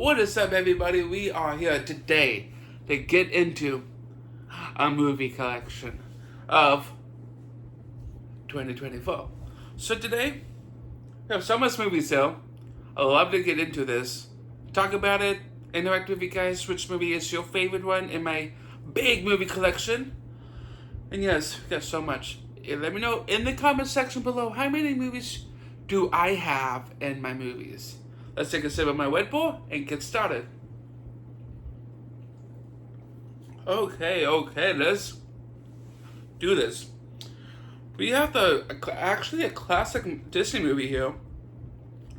What is up, everybody? We are here today to get into a movie collection of 2024. So today, we have so much movies here. I love to get into this, talk about it, interact with you guys. Which movie is your favorite one in my big movie collection? And yes, we got so much. Let me know in the comment section below how many movies do I have in my movies. Let's take a sip of my Red Bull and get started. Okay, let's do this. We have actually a classic Disney movie here,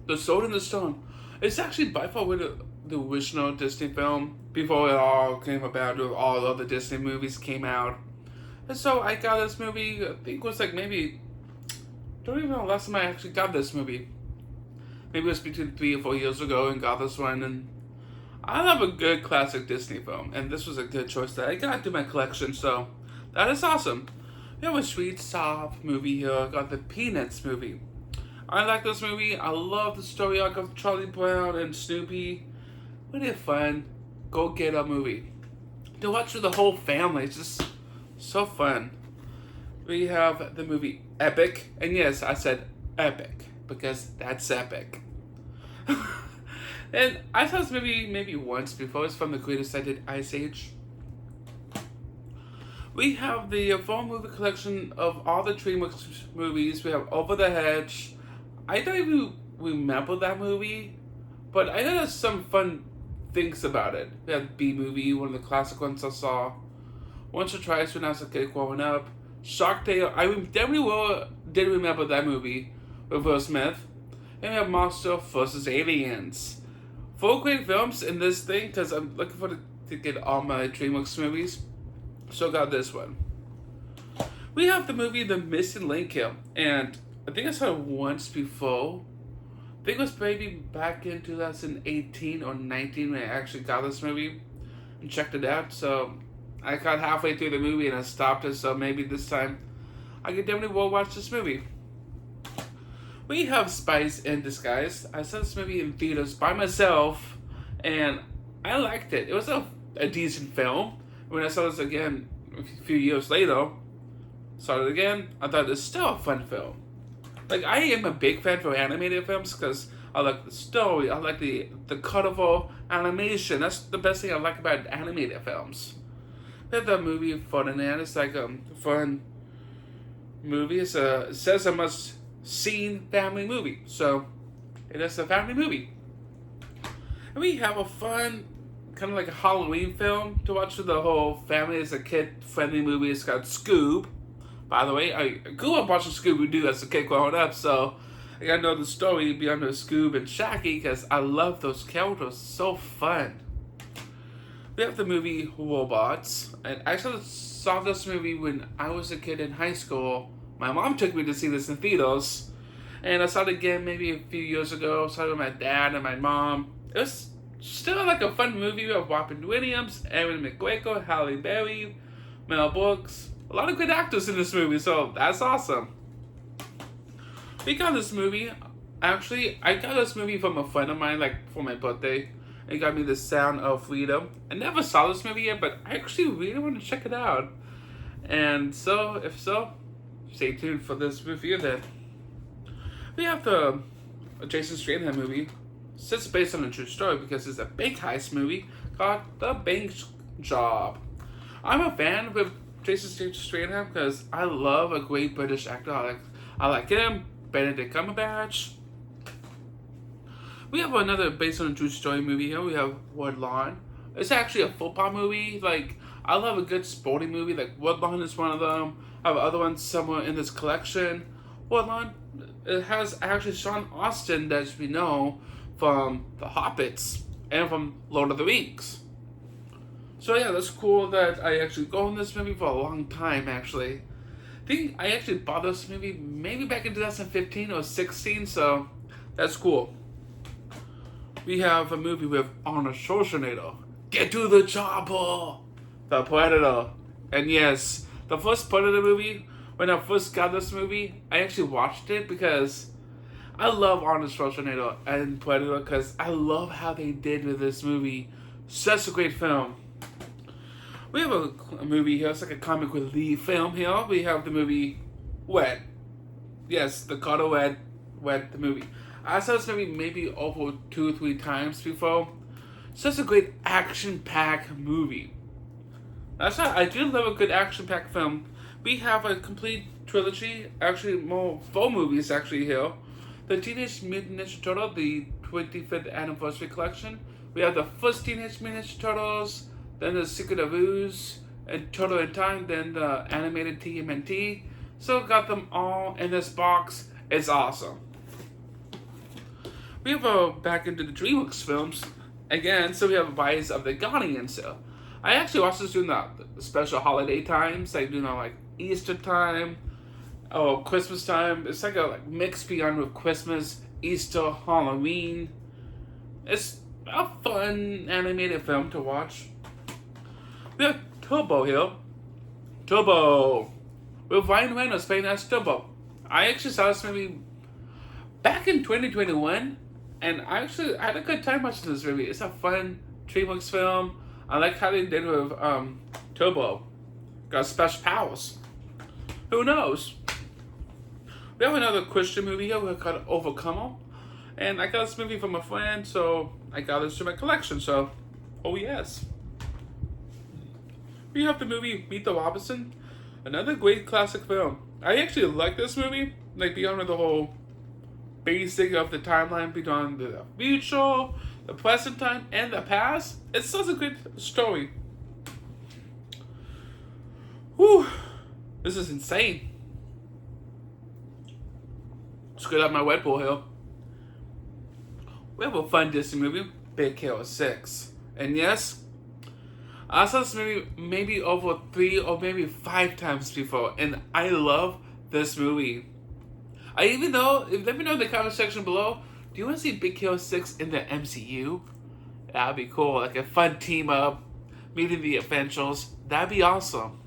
The Sword and the Stone. It's actually by far the original Disney film before it all came about, or all other Disney movies came out. And so I got this movie, I think it was like maybe, don't even know last time I actually got this movie. Maybe it was between 3 or 4 years ago and got this one. And I love a good classic Disney film, and this was a good choice that I got to my collection, so that is awesome. We have a sweet, soft movie here. I got the Peanuts movie. I like this movie. I love the story arc of Charlie Brown and Snoopy. Really fun go-getter movie to watch with the whole family. It's just so fun. We have the movie Epic, and yes, I said epic because that's epic. And I saw this movie maybe once before. It's from the Greatest Ice Age. We have the full movie collection of all the DreamWorks movies. We have Over the Hedge. I don't even remember that movie, but I know there's some fun things about it. We have B Movie, one of the classic ones I saw once or twice when I was a kid growing up. Shark Tale, I definitely did remember that movie with Will Smith. And we have Monster vs. Aliens. 4 great films in this thing because I'm looking for to get all my DreamWorks movies. So got this one. We have the movie The Missing Link here, and I think I saw it once before. I think it was maybe back in 2018 or 19 when I actually got this movie and checked it out. So I got halfway through the movie and I stopped it. So maybe this time I could definitely watch this movie. We have Spies in Disguise. I saw this movie in theaters by myself, and I liked it. It was a decent film. When I saw this again a few years later, saw it again, I thought it's still a fun film. Like, I am a big fan for animated films because I like the story, I like the colorful animation. That's the best thing I like about animated films. We have the movie Ferdinand. It's like a fun movie. It says a must-seen family movie, so it is a family movie. And we have a fun, kind of like a Halloween film to watch with the whole family. It's a kid-friendly movie. It's called Scoob. By the way, I grew up watching Scooby-Doo as a kid growing up, so I gotta know the story behind Scoob and Shaggy because I love those characters. So fun. We have the movie Robots, and I actually saw this movie when I was a kid in high school. My mom took me to see this in theaters, and I saw it again maybe a few years ago. I saw it with my dad and my mom. It was still like a fun movie. We have Robin Williams, Ewan McGregor, Halle Berry, Mel Brooks. A lot of good actors in this movie, so that's awesome. We got this movie. Actually, I got this movie from a friend of mine, like for my birthday. It got me The Sound of Freedom. I never saw this movie yet, but I actually really want to check it out. And so, if so, stay tuned for this review then. We have the Jason Statham movie. It's based on a true story because it's a big heist movie called The Bank Job. I'm a fan with Jason Statham because I love a great British actor. I like him, Benedict Cumberbatch. We have another based on a true story movie here. We have Woodlawn. It's actually a football movie. Like, I love a good sporting movie. Like, Woodlawn is one of them. I have other ones somewhere in this collection. Woodlawn, it has actually Sean Astin that we know from The Hobbits and from Lord of the Rings. So yeah, that's cool that I actually go in this movie for a long time, actually. I think I actually bought this movie maybe back in 2015 or 16, so that's cool. We have a movie with Arnold Schwarzenegger. Get to the chopper! The Predator. And yes, the first Predator movie, when I first got this movie, I actually watched it because I love Arnold Schwarzenegger and Predator because I love how they did with this movie. Such a great film. We have a movie here. It's like a comic relief film here. We have the movie Wet. Yes, the Carter Wet, the movie. I saw this movie maybe over 2 or 3 times before. Such a great action-packed movie. That's not, I do love a good action-packed film. We have a complete trilogy, actually more 4 movies actually here. The Teenage Mutant Ninja Turtle, the 25th anniversary collection. We have the first Teenage Mutant Ninja Turtles, then the Secret of Ooze, and Turtle in Time, then the animated TMNT. So got them all in this box. It's awesome. We have a back into the DreamWorks films again. So we have Rise of the Guardians. I actually watched this during the special holiday times, like like Easter time, or Christmas time. It's like a mix beyond with Christmas, Easter, Halloween. It's a fun animated film to watch. We have Turbo here. Turbo. With Ryan Reynolds playing as Turbo. I actually saw this movie back in 2021, and I actually had a good time watching this movie. It's a fun DreamWorks film. I like how they did with Turbo. Got special powers. Who knows? We have another Christian movie here. We've got Overcomer. And I got this movie from a friend, so I got this to my collection. So, oh yes. We have the movie Meet the Robinson. Another great classic film. I actually like this movie. Like beyond the whole basic of the timeline between the future, the present time, and the past. It's such a good story. Whew. This is insane. Screwed up my Red Bull here. We have a fun Disney movie, Big Hero 6. And yes, I saw this movie maybe over 3 or maybe 5 times before, and I love this movie. Let me know in the comment section below, do you want to see Big Hero 6 in the MCU? That'd be cool, like a fun team up, meeting the Avengers. That'd be awesome.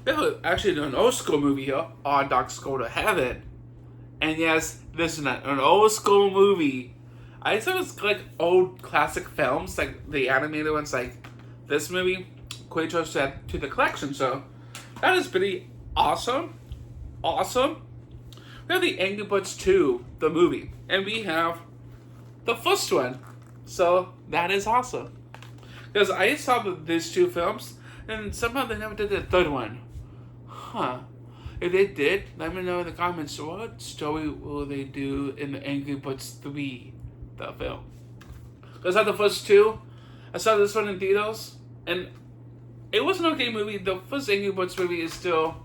We have actually an old school movie here, Our Dogs Go to Heaven. And yes, this is an old school movie. I thought it's like old classic films, like the animated ones, like this movie, Quaitro said to the collection. So that is pretty awesome. Awesome. We have the Angry Birds 2, the movie, and we have the first one. So that is awesome. Because I saw these 2 films, and somehow they never did the third one. Huh. If they did, let me know in the comments what story will they do in the Angry Birds 3, the film. Because I saw the first 2, I saw this one in theaters, and it was an okay movie. The first Angry Birds movie is still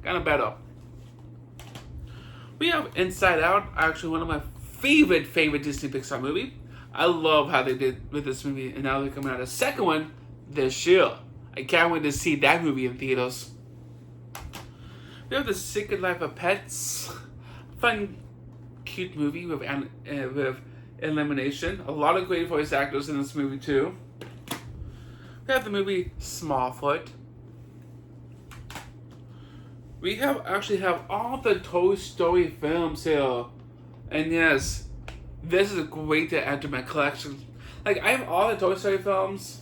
kind of better. We have Inside Out, actually one of my favorite Disney Pixar movie. I love how they did with this movie, and now they're coming out a second one this year. I can't wait to see that movie in theaters. We have The Secret Life of Pets. Fun, cute movie with Elimination. A lot of great voice actors in this movie too. We have the movie Smallfoot. We actually have all the Toy Story films here. And yes, this is great to add to my collection. Like, I have all the Toy Story films,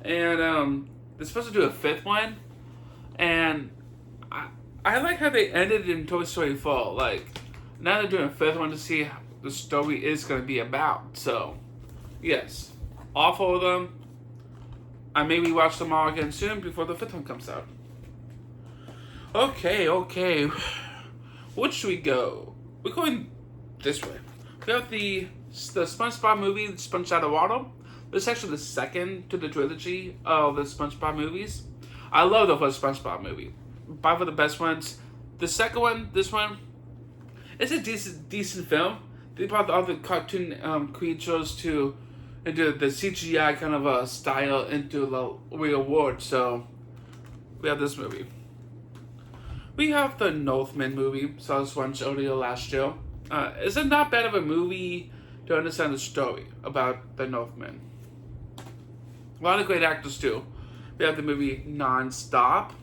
and they're supposed to do a 5th one, and I like how they ended in Toy Story 4. Like, now they're doing a 5th one to see how the story is going to be about. So, yes, all 4 of them. I may rewatch them all again soon before the 5th one comes out. Okay. Where should we go? We're going this way. We have the SpongeBob movie, Sponge Out of Water. This is actually the second to the trilogy of the SpongeBob movies. I love the first SpongeBob movie. 5 of the best ones. The second one, this one, it's a decent film. They brought all the cartoon creatures into the CGI kind of a style into the real world. So we have this movie. We have the Northman movie. Saw this once earlier last year. It's not bad of a movie to understand the story about the Northman. A lot of great actors too. We have the movie Non-Stop.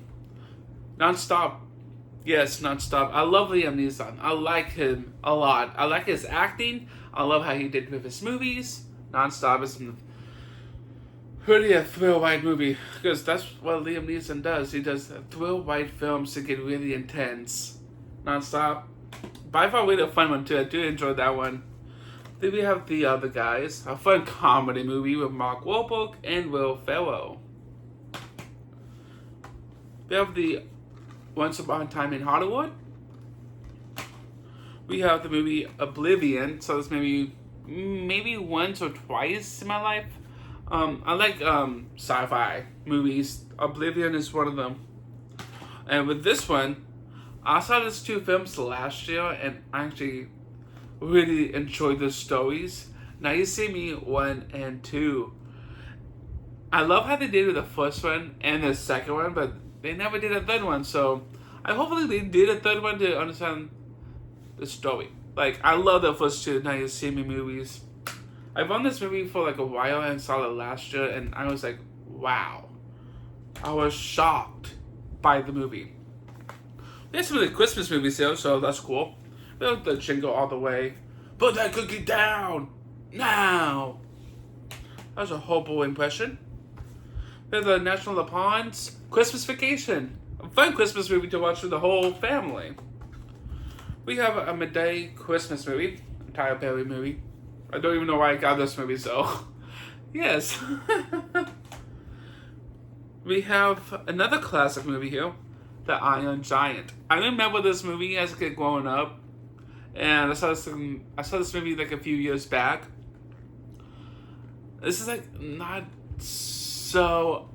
Non-Stop Yes, nonstop. I love Liam Neeson. I like him a lot. I like his acting. I love how he did with his movies. Nonstop is pretty a thrill ride movie because that's what Liam Neeson does. He does thrill ride films to get really intense. Nonstop. By far, really a fun one too. I do enjoy that one. Then we have The Other Guys, a fun comedy movie with Mark Wahlberg and Will Ferrell. We have the Once Upon a Time in Hollywood. We have the movie Oblivion. So this maybe once or twice in my life. I like sci-fi movies. Oblivion is one of them. And with this one, I saw these two films last year, and I actually really enjoyed the stories. Now You See Me 1 and 2. I love how they did with the first one and the second one, but they never did a third one. So hopefully they did a third one to understand the story. Like, I love the first two Now You See Me movies. I found this movie for like a while and saw it last year, and I was like, wow. I was shocked by the movie. There's some of the Christmas movies here, so that's cool. We have the Jingle All the Way. Put that cookie down! Now! That was a horrible impression. We have the National Lampoon's Christmas Vacation. A fun Christmas movie to watch with the whole family. We have a midday Christmas movie. A Tyler Perry movie. I don't even know why I got this movie, so... yes. We have another classic movie here. The Iron Giant. I remember this movie as a kid growing up. And I saw this movie like a few years back. This is like not so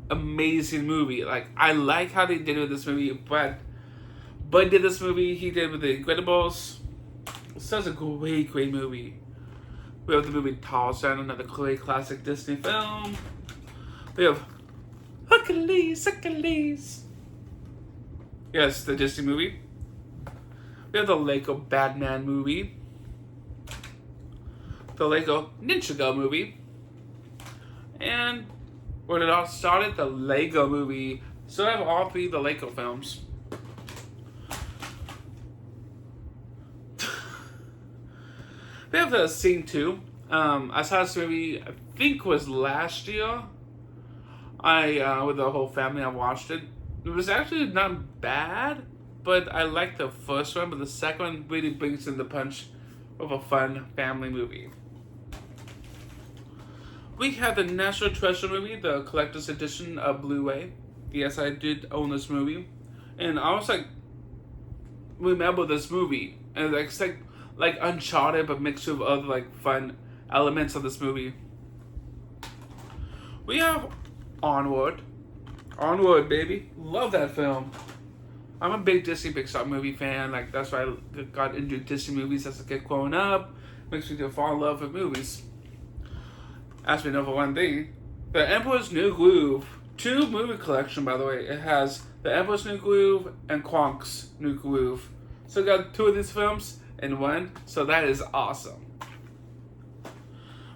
amazing movie. Like, I like how they did with this movie, but Bud did this movie, he did with The Incredibles. Such a great movie. We have the movie Tarzan, another great classic Disney film. We have Hercules. Yes, the Disney movie. We have the Lego Batman movie. The Lego Ninjago movie. And when it all started, the Lego movie. So I have all three of the Lego films. We have the Scene 2. I saw this movie, I think was last year. With the whole family, I watched it. It was actually not bad, but I liked the first one, but the second one really brings in the punch of a fun family movie. We have the National Treasure movie, the collector's edition of Blu-ray. Yes, I did own this movie. And I was like, remember this movie. And it's like Uncharted, but mixed with other like fun elements of this movie. We have Onward. Onward, baby. Love that film. I'm a big Disney Pixar movie fan. Like, that's why I got into Disney movies as a kid growing up. Makes me fall in love with movies. Ask me for one thing. The Emperor's New Groove. 2 movie collection, by the way. It has The Emperor's New Groove and Kronk's New Groove. So I got 2 of these films in one. So that is awesome.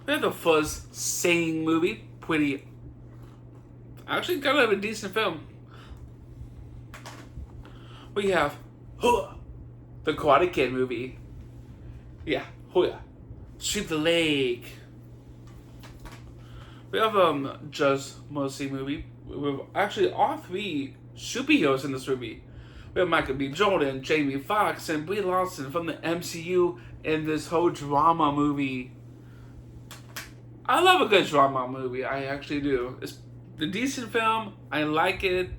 We have the Fuzz Singing movie. Actually, kind of a decent film. We have the Karate Kid movie. Yeah, Sweep the Leg. We have Just Mercy movie. We have actually all 3 superheroes in this movie. We have Michael B. Jordan, Jamie Foxx, and Brie Larson from the MCU in this whole drama movie. I love a good drama movie. I actually do. It's a decent film. I like it.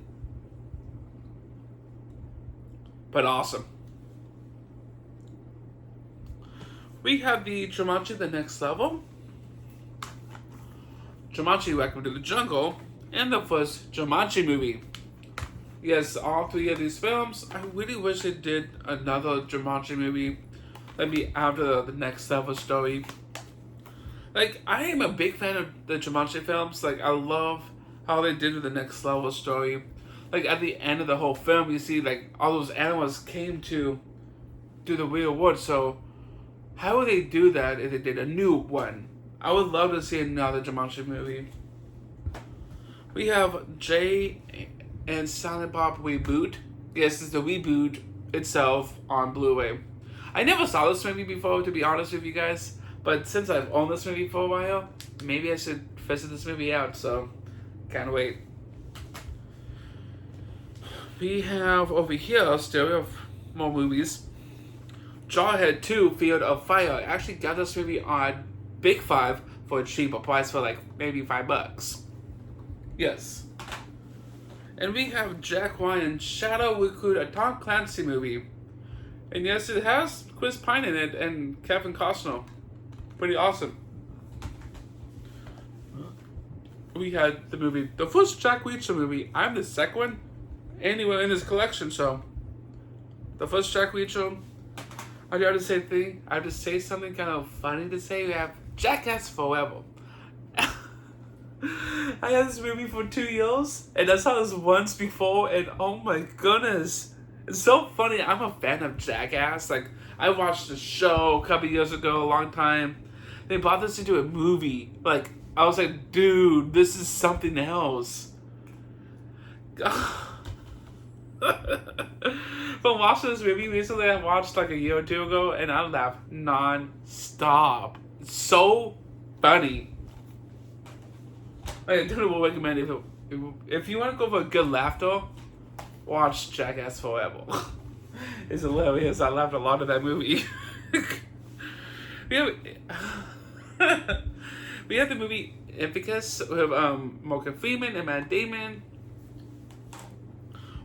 But awesome. We have the Jumanji The Next Level. Jumanji Welcome to the Jungle. And the first Jumanji movie. Yes, all 3 of these films. I really wish they did another Jumanji movie. Maybe after the Next Level story. Like, I am a big fan of the Jumanji films. Like, I love how they did with the Next Level story. Like, at the end of the whole film, you see, like, all those animals came to do the real world. So, how would they do that if they did a new one? I would love to see another Jumanji movie. We have Jay and Silent Bob Reboot. Yes, it's the reboot itself on Blu-ray. I never saw this movie before, to be honest with you guys. But since I've owned this movie for a while, maybe I should visit this movie out. So, can't wait. We have over here still we have more movies. Jarhead 2: Field of Fire. I actually got this movie on Big Five for a cheaper price for like maybe $5. Yes. And we have Jack Ryan Shadow Recruit, a Tom Clancy movie. And yes, it has Chris Pine in it and Kevin Costner. Pretty awesome. We had the movie, the first Jack Reacher movie. I'm the second one anywhere in this collection, so the first Jack Reacher. I do have to say thing. I have to say something kind of funny to say. We have Jackass Forever. I had this movie for 2 years, and I saw this once before, and oh my goodness, it's so funny. I'm a fan of Jackass. Like, I watched the show a couple years ago, a long time. They brought this into a movie. Like, I was like, dude, this is something else. But watching this movie recently, I watched like a year or two ago, and I laughed non-stop. It's so funny. I definitely would recommend if you want to go for a good laughter, watch Jackass Forever. It's hilarious. I laughed a lot at that movie. we have the movie Ipicus with Morgan Freeman and Matt Damon.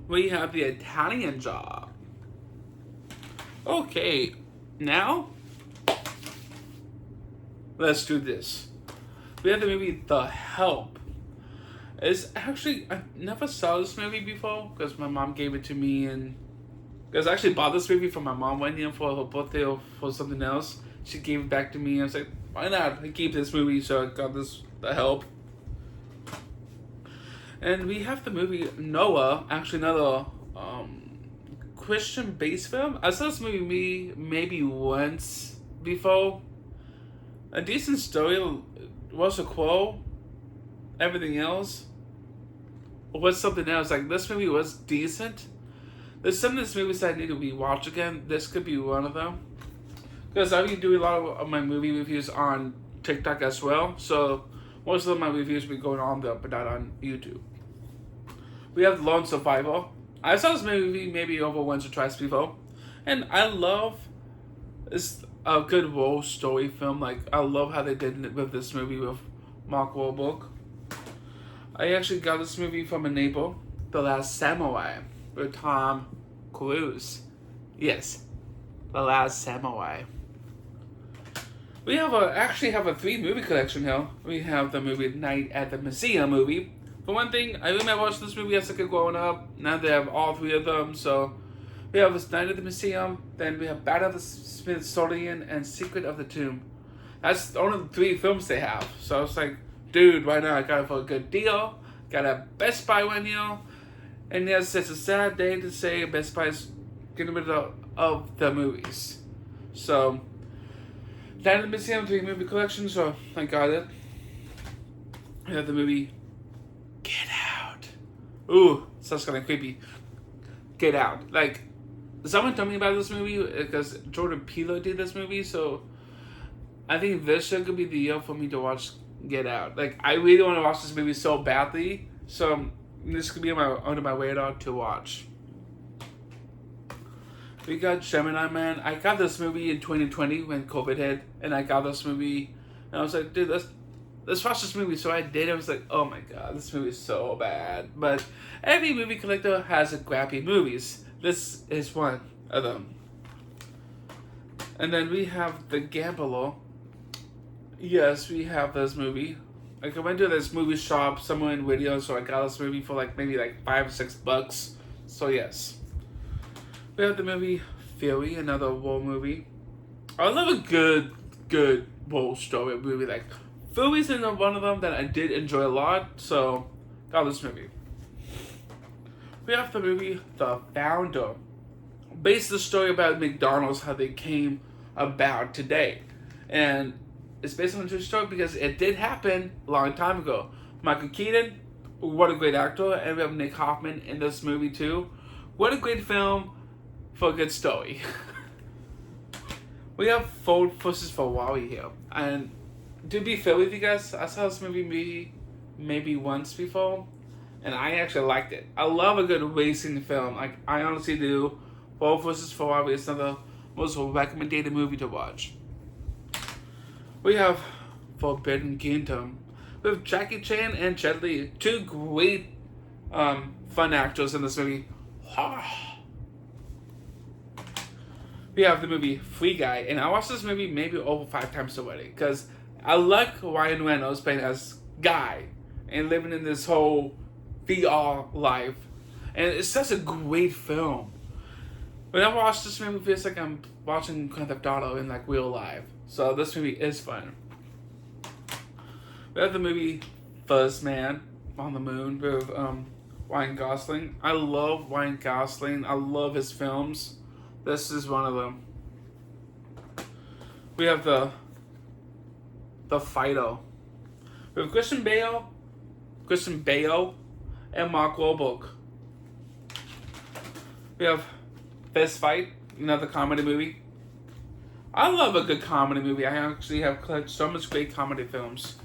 We have The Italian Job. Okay, now let's do this. We have the movie The Help. It's actually, I never saw this movie before because my mom gave it to me, and because I actually bought this movie for my mom one year for her birthday or for something else. She gave it back to me. I was like, why not? I keep this movie, so I got this, The Help. And we have the movie Noah, actually another Christian-based film. I saw this movie maybe once before. A decent story. Was a quote. Everything else was something else. Like, this movie was decent. There's some of these movies that I need to rewatch again. This could be one of them. Because I've been doing a lot of my movie reviews on TikTok as well. So most of my reviews will be going on there, but not on YouTube. We have Lone Survivor. I saw this movie maybe over once or twice before. And I love it's a good war story film. Like, I love how they did it with this movie with Mark Wahlberg. I actually got this movie from a neighbor, The Last Samurai, with Tom Cruise. Yes, The Last Samurai. We actually have a 3-movie collection here. We have the movie Night at the Museum movie. For one thing, I remember watching this movie as a kid growing up. Now they have all 3 of them, so we have this Night at the Museum, then we have Battle of the Smithsonian, and Secret of the Tomb. That's only the 3 films they have. So I was like, dude, why not? I got it for a good deal. Got a Best Buy one year. And yes, it's a sad day to say Best Buy's getting rid of the movies. So, Night at the Museum 3-movie collection, so I got it. We have the movie Get Out. Ooh, sounds kind of creepy. Get Out. Like, someone told me about this movie because Jordan Peele did this movie, so I think this year could be the year for me to watch Get Out. Like, I really want to watch this movie so badly, so this could be under my radar to watch. We got Gemini Man. I got this movie in 2020 when COVID hit, and I got this movie, and I was like, dude, let's watch this movie. So I did. I was like, oh my god, this movie is so bad. But every movie collector has a crappy movies. This is one of them. And then we have The Gambler. Yes, we have this movie. Like, I went to this movie shop somewhere in Whittier, so I got this movie for maybe $5 or $6. So yes. We have the movie Fury, another war movie. I love a good war story movie. Like, Fury's in one of them that I did enjoy a lot, so got this movie. We have the movie The Founder. Based the story about McDonald's, how they came about today. And it's based on a true story because it did happen a long time ago. Michael Keaton, what a great actor, and we have Nick Hoffman in this movie too. What a great film for a good story. We have Ford vs. Ferrari here, and to be fair with you guys, I saw this movie maybe once before, and I actually liked it. I love a good racing film. Like, I honestly do. Ford vs. Ferrari is another most recommended movie to watch. We have Forbidden Kingdom with Jackie Chan and Jet Li, two great fun actors in this movie. We have the movie Free Guy, and I watched this movie maybe over 5 times already because I like Ryan Reynolds playing as Guy and living in this whole VR life, and it's such a great film. When I watch this movie, it feels like I'm watching Grand Theft Auto in like real life. So this movie is fun. We have the movie First Man on the Moon with Ryan Gosling. I love Ryan Gosling. I love his films. This is one of them. We have the Fido with Christian Bale, and Mark Wahlberg. We have Fist Fight, another comedy movie. I love a good comedy movie. I actually have collected so much great comedy films.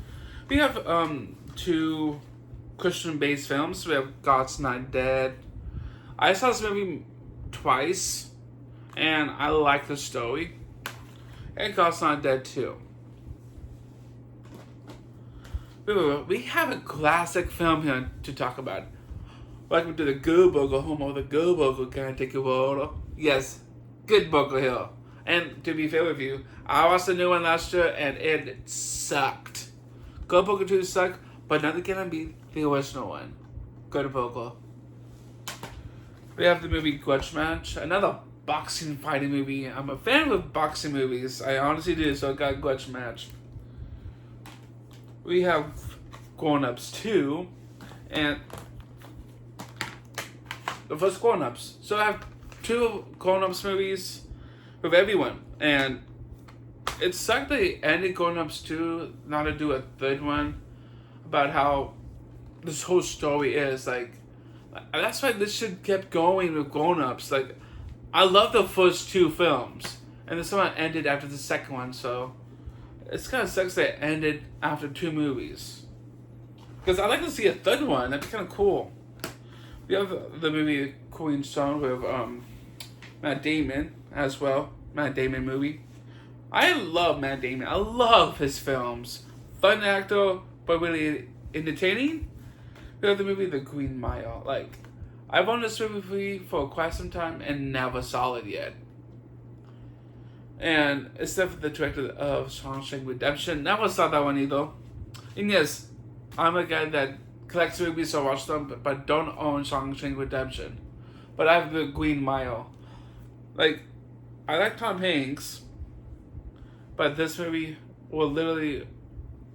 We have 2 Christian-based films. We have God's Not Dead. I saw this movie twice, and I like the story. And God's Not Dead too. We have a classic film here to talk about. Welcome to the Good Burger, home of the Good Burger. Can I take your order? Yes, Good Burger here. And to be fair with you, I watched the new one last year and it sucked. Good Burger 2 sucked, but nothing can beat the original one. Good Burger. We have the movie Grudge Match, another boxing fighting movie. I'm a fan of boxing movies. I honestly do, so I got Grudge Match. We have Grown Ups 2, and the first Grown Ups. So I have 2 Grown Ups movies with everyone, and it sucked they ended Grown Ups 2, not to do a third one, about how this whole story is. Like, that's why this should kept going with Grown Ups. Like, I love the first 2 films, and this one ended after the second one, so it's kind of sucks that it ended after 2 movies. Because I'd like to see a third one. That'd be kind of cool. We have the movie Queen Song with Matt Damon as well. Matt Damon movie. I love Matt Damon. I love his films. Fun actor, but really entertaining. We have the movie The Green Mile. Like, I've owned this movie for quite some time and never saw it yet. And except for the director of Shawshank Redemption, never saw that one either. And yes, I'm a guy that collects movies, so I watch them, but don't own Shawshank Redemption. But I have The Green Mile. Like, I like Tom Hanks, but this movie will literally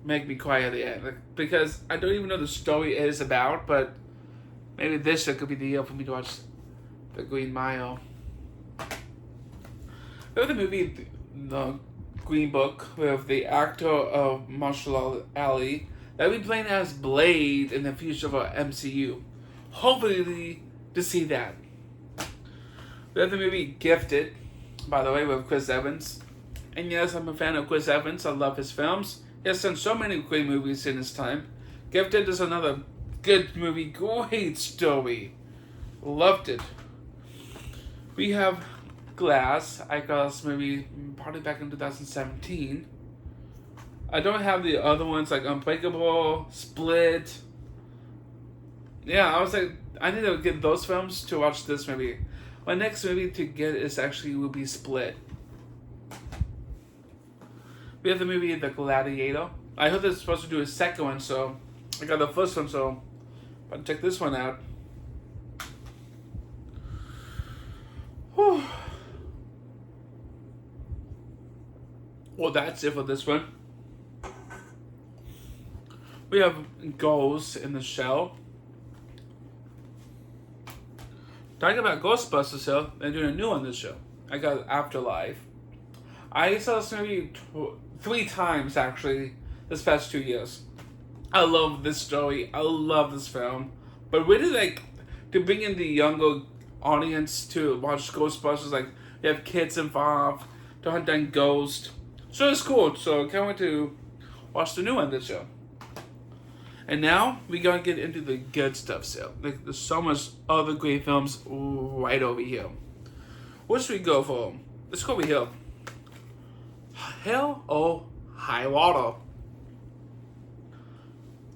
make me cry at the end. Like, because I don't even know the story it is about, but maybe this could be the year for me to watch The Green Mile. We have the movie The Green Book with the actor of Marshall Ali that will be playing as Blade in the future of our MCU. Hopefully to see that. We have the movie Gifted, by the way, with Chris Evans. And yes, I'm a fan of Chris Evans. I love his films. He has done so many great movies in his time. Gifted is another good movie, great story. Loved it. We have Glass. I got this movie probably back in 2017. I don't have the other ones like Unbreakable, Split. Yeah, I was like, I need to get those films to watch this movie. My next movie to get is actually will be Split. We have the movie The Gladiator. I heard they're supposed to do a second one, so I got the first one, so I'll check this one out. Whew. Well, that's it for this one. We have Ghost in the Shell. Talking about Ghostbusters here, they're doing a new one this show. I got Afterlife. I saw this movie 3 times actually this past 2 years. I love this story. I love this film. But really, like, to bring in the younger audience to watch Ghostbusters. Like, we have kids involved to hunt down ghosts. So it's cool. So I can't wait to watch the new one this year. And now we gotta get into the good stuff. So like, there's so much other great films right over here. What should we go for? Let's go over here. Hell or High Water.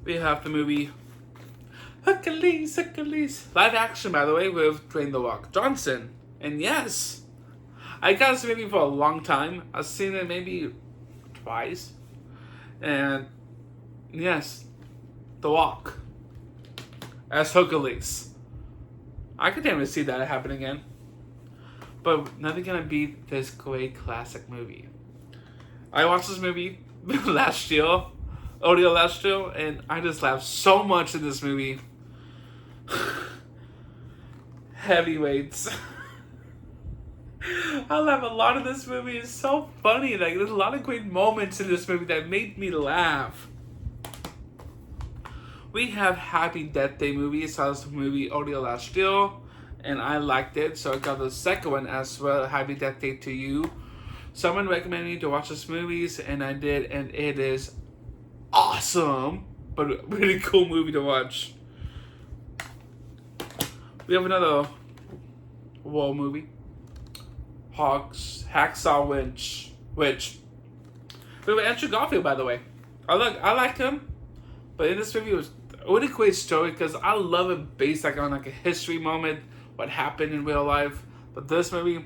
We have the movie Hercules. Live action, by the way, with Dwayne The Rock Johnson. And yes, I got this movie for a long time. I've seen it maybe twice. And yes, The Rock as Hercules. I could never see that happen again. But nothing gonna beat this great classic movie. I watched this movie earlier last year, and I just laughed so much in this movie. Heavyweights. I laugh a lot in this movie. It's so funny. Like, there's a lot of great moments in this movie that made me laugh. We have Happy Death Day movie. I saw this movie earlier last year, and I liked it, so I got the second one as well, Happy Death Day to You. Someone recommended me to watch this movies, and I did, and it is awesome, but a really cool movie to watch. We have another war movie, Hacksaw Ridge. We have Andrew Garfield, by the way. I like him, but in this movie it was a really great story because I love it based like on like a history moment, what happened in real life. But this movie,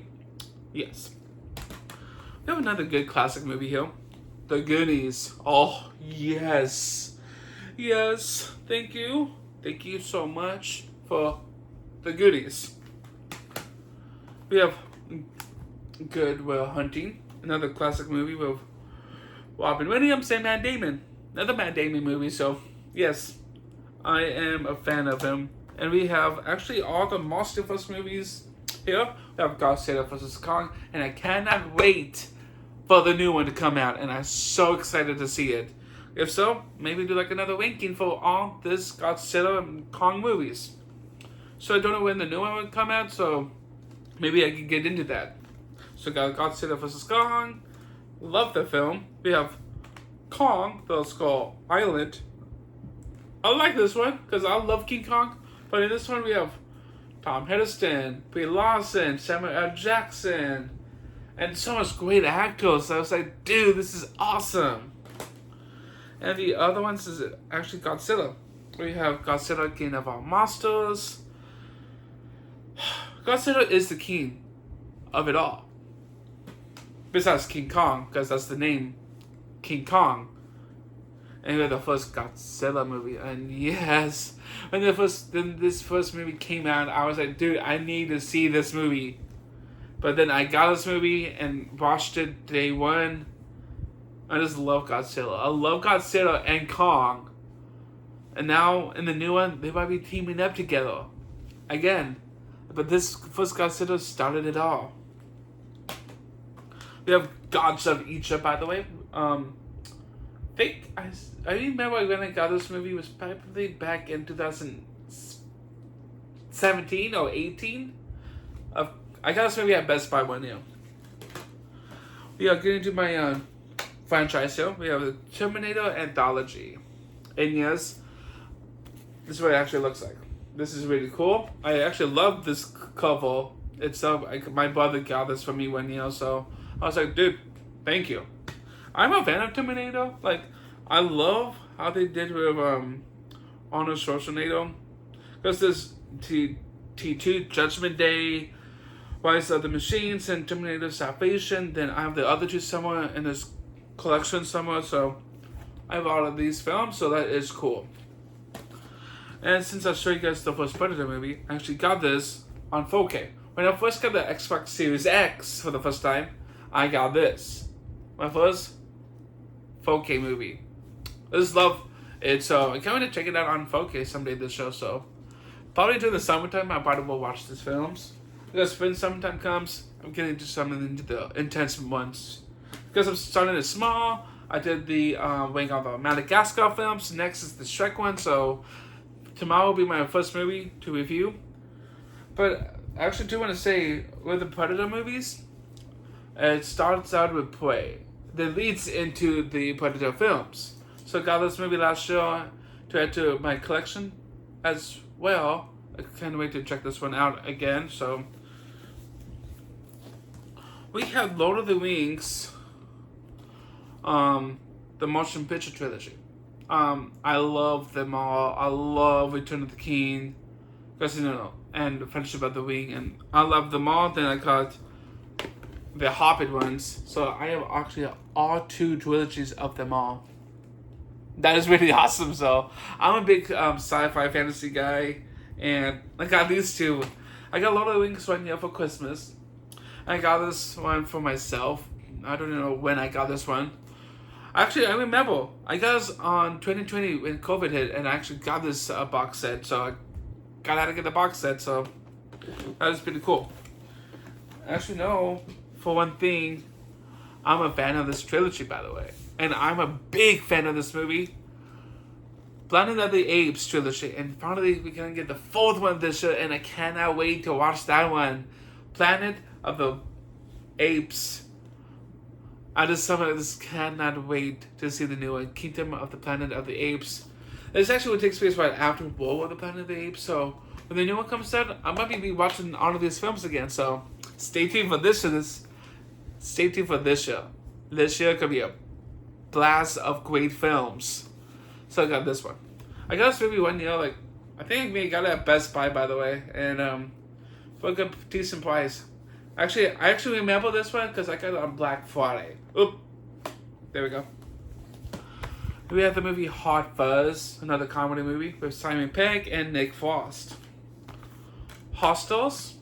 yes. We have another good classic movie here, The Goonies. Oh yes, Thank you so much for The Goonies. We have Good Will Hunting, another classic movie with Robin Williams and Matt Damon. Another Matt Damon movie, so yes, I am a fan of him. And we have actually all the Monsterverse movies here. We have Godzilla vs. Kong, and I cannot wait for the new one to come out, and I'm so excited to see it. If so, maybe do like another ranking for all this Godzilla and Kong movies. So I don't know when the new one would come out, so maybe I can get into that. So got Godzilla vs. Kong. Love the film. We have Kong, the Skull Island. I like this one because I love King Kong. But in this one we have Tom Hiddleston, Brie Larson, Samuel L. Jackson, and so much great actors. I was like, dude, this is awesome. And the other ones is actually Godzilla. We have Godzilla, King of All Monsters. Godzilla is the king of it all. Besides King Kong, because that's the name, King Kong. And we had the first Godzilla movie, and yes, when this first movie came out, I was like, dude, I need to see this movie. But then I got this movie and watched it day one. I just love Godzilla. I love Godzilla and Kong. And now in the new one, they might be teaming up together again. But this first Godzilla started it all. We have Gods of Egypt, by the way. I remember when I got this movie was probably back in 2017 or 18. I got this movie at Best Buy one year. We are getting to my franchise here. We have the Terminator Anthology. And yes, this is what it actually looks like. This is really cool. I actually love this cover itself. My brother got this for me one year, so I was like, dude, thank you. I'm a fan of Terminator. Like, I love how they did with Arnold Schwarzenegger. Because there's T2 Judgment Day, Rise of the Machines, and Terminator Salvation. Then I have the other two somewhere in this collection somewhere. So I have all of these films, so that is cool. And since I showed you guys the first Predator movie, I actually got this on 4K. When I first got the Xbox Series X for the first time, I got this. My first 4K movie. I just love it, so I can't wait to check it out on 4K someday this show, so probably during the summertime I probably will watch these films. Because when summertime comes, I'm getting into some into the intense months. Because I'm starting it small, I did the waiting on the Madagascar films, next is the Shrek one, so tomorrow will be my first movie to review. But I actually do want to say with the Predator movies, it starts out with Prey, that leads into the Predator films. So I got this movie last year to add to my collection as well. I can't wait to check this one out again. So we have Lord of the Rings, the motion picture trilogy. I love them all. I love Return of the King, and Friendship of the Ring, and I love them all. Then I got the Hobbit ones, so I have actually all 2 trilogies of them all. That is really awesome. So I'm a big sci-fi fantasy guy, and I got these 2. I got Lord of the Rings one here for Christmas. I got this one for myself. I don't know when I got this one. Actually, I remember I got this on 2020 when COVID hit, and I actually got this box set. So I got how to get the box set. So that was pretty cool. Actually, no. For one thing, I'm a fan of this trilogy, by the way. And I'm a big fan of this movie. Planet of the Apes trilogy. And finally, we're going to get the 4th one this year. And I cannot wait to watch that one. Planet of the Apes. I just cannot wait to see the new one. Kingdom of the Planet of the Apes. This actually what takes place right after War of the Planet of the Apes. So when the new one comes out, I might be watching all of these films again. So stay tuned for this year. Stay tuned for this year. This year could be a blast of great films. So I got this one. I got this movie one year, I think I got it at Best Buy, by the way, and for a good decent price. Actually, I remember this one because I got it on Black Friday. Oop, there we go. We have the movie Hot Fuzz, another comedy movie with Simon Pegg and Nick Frost. Hostels,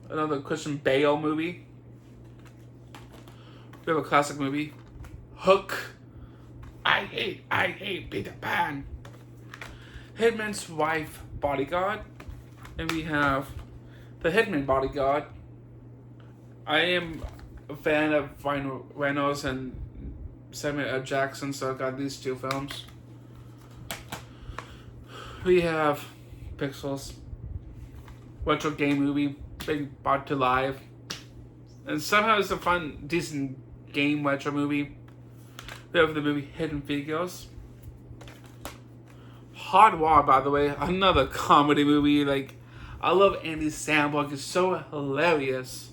another Christian Bale movie. We have a classic movie, Hook. I hate Peter Pan. Hitman's Wife, Bodyguard. And we have The Hitman Bodyguard. I am a fan of Ryan Reynolds and Samuel L. Jackson, so I got these 2 films. We have Pixels, retro game movie, Big Brought to Life. And somehow it's a fun, decent game retro movie. We have the movie Hidden Figures. Hard War, by the way, another comedy movie. I love Andy Samberg. It's so hilarious.